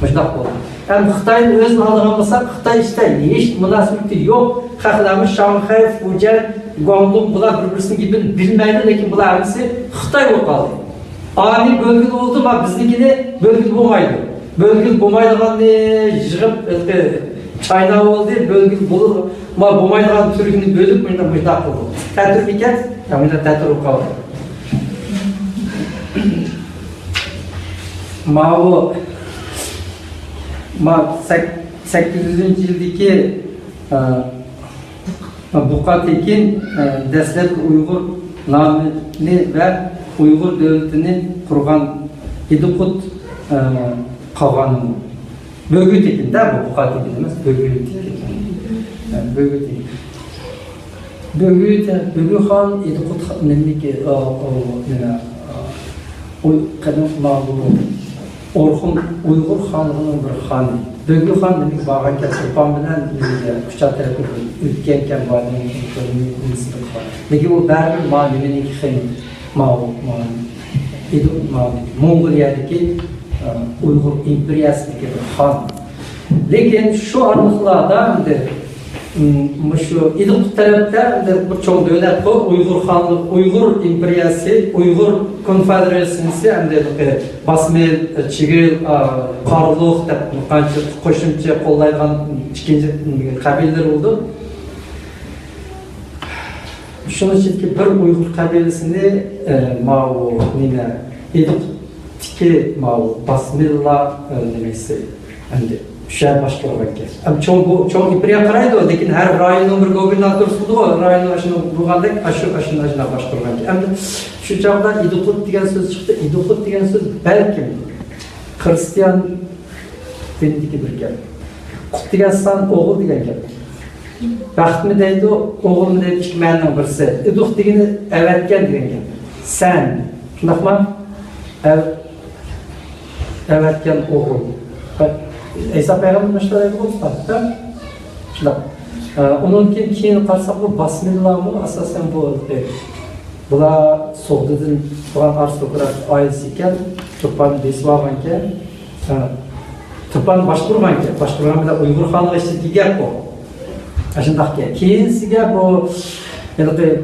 müştak oldu. Yani Xitay'ın özünü aldığımızda Xitay işte hiç münasebeti yok. Xalqlarımız Şanghay, Fujian, Guangdong bular birbirisi gibi bilmeydi, lekin bular hepsi Xitay olup kaldı. Ani bölgede oldu ama biznikini bölgede bulmaydı. Bölgede bulmaydıgan yığıp China oldu, bölgede bulmaydıgan Türk'ünü bölüp müştak oldu. Tətür iken, yani tətür olup kaldı. Ma 800 yildagi Buqa Tekin dastlab Uyg'ur nomini va Uyg'ur davlatini qurgan Idiqut qog'oni. Bögü Tekin'da bu Buqa Tekin emas, Bögü Tekin. Bögü Tekin. Bögü xon Idiqut nimiki qadim Orxun Uyg'ur xonligining bir xoni. Bögü xon demek bağırken Sultan bilen Kuşat tarafı ülkenken varlığının misli xon. Lekin o bari malimenin xen Mongoliyadagi Uyg'ur imperiyasındaki bir xon. Lekin şu arlıqlarda şu İdiq tarafta bir çoğun devlet bu Uyghur imperiyasi, Uyghur konfederasyonisi Basmel, Çigil, Qarluq qo'shimcha qo'llaydigan ikkinchi qabilalar oldu. Şunu ki bir Uyghur qabilasini İdiq'tiki Basmella demesi şehir başkanlığı. Ama çoğu İpriye karaydı o, lekin her rayonun bir gobernatörüsü o, rayonun aşını bulgandık, aşına başkanlığı. Ama şu çağda İdiqut degan söz çıktı. İdiqut degan söz belki Hristiyan dinideki bir gap. Qut degan san o'g'il degan gap. Baxtmi deydi, o'g'ilmi deydi, ikki ma'noning birisi. Iduq degani avatgan degan gap. San, shundaqmi? Avatgan o'g'il. İsa Peygamber şöyle bir oldu. Şuna. Onun keyin qarsak bu basmillah mı asasen bu. Bula soğudun falan aristokrat ailesi iken, Turpan besvagan iken, Turpan başkurgan iken, başkurgan bilan Uyg'ur xalqi ichidagi gap bu. Ashundaq gap. Keyin sizga bu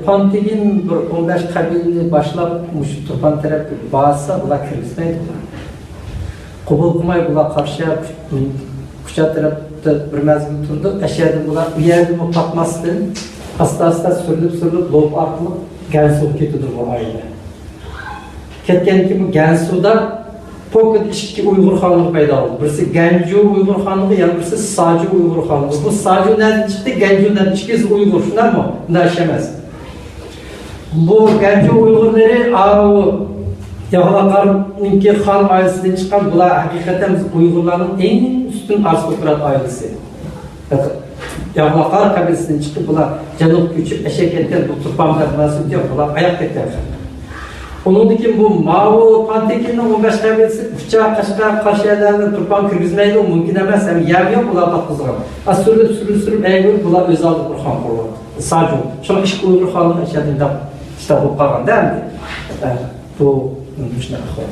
Pantegin bir 15 qabilni boshlab mush Turpan taraf bassa bular kirgizmaydi. Qabul qilmay bular qarshi kuchaytirib bir mazgil turdi. Ashyadan bular u yerda patmasdan asta surilib lob orqali Gansuga ketdi bu oila. Ketganki bu Gansuda po'kit ikki Uyg'ur xonligi paydo bo'ldi. Birisi Ganju Uyg'ur xonligi, yana birisi Saju Uyg'ur xonligi. Bu Sajudan chiqdi, Ganjudan ikkisi Uyg'ur, shunaqmi? Bunday emas. Bu Ganju Uyg'urlari Yağlaqar'ınki xan ailesinden çıkan bular hakikaten Uygurların en üstün aristokrat ailesi. Yağlaqar kabilesinden çıkıp bular canıp küçüp eşek etken bu Turpanlar nasıl diyor bular ayak tekrar. Onundaki bu Mao Pantekin'in 15 kabilesi bıçağı kaşığa karşı yerlerinde Turpan kırgızmaydı o mümkün emez. Hem yer yok bular da kızgın. Az sürülüp eğil bular öz aldı Burhan kurulu. Sadece şuna iş Uygur xanlığı eşyadında işte bu kalan değil mi? Bu مش نأخذ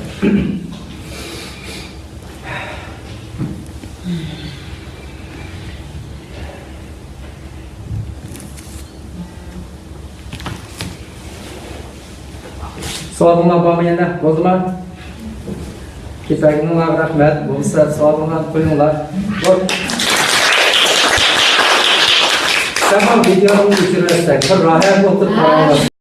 So'rag'inglar bormi yana? Bo'ldimi? Ketaginglar rahmat. Bo'lsa so'rag'inglar qo'yinglar. Tamam videoni o'chirsak, bir rohat o'tirib qolamiz.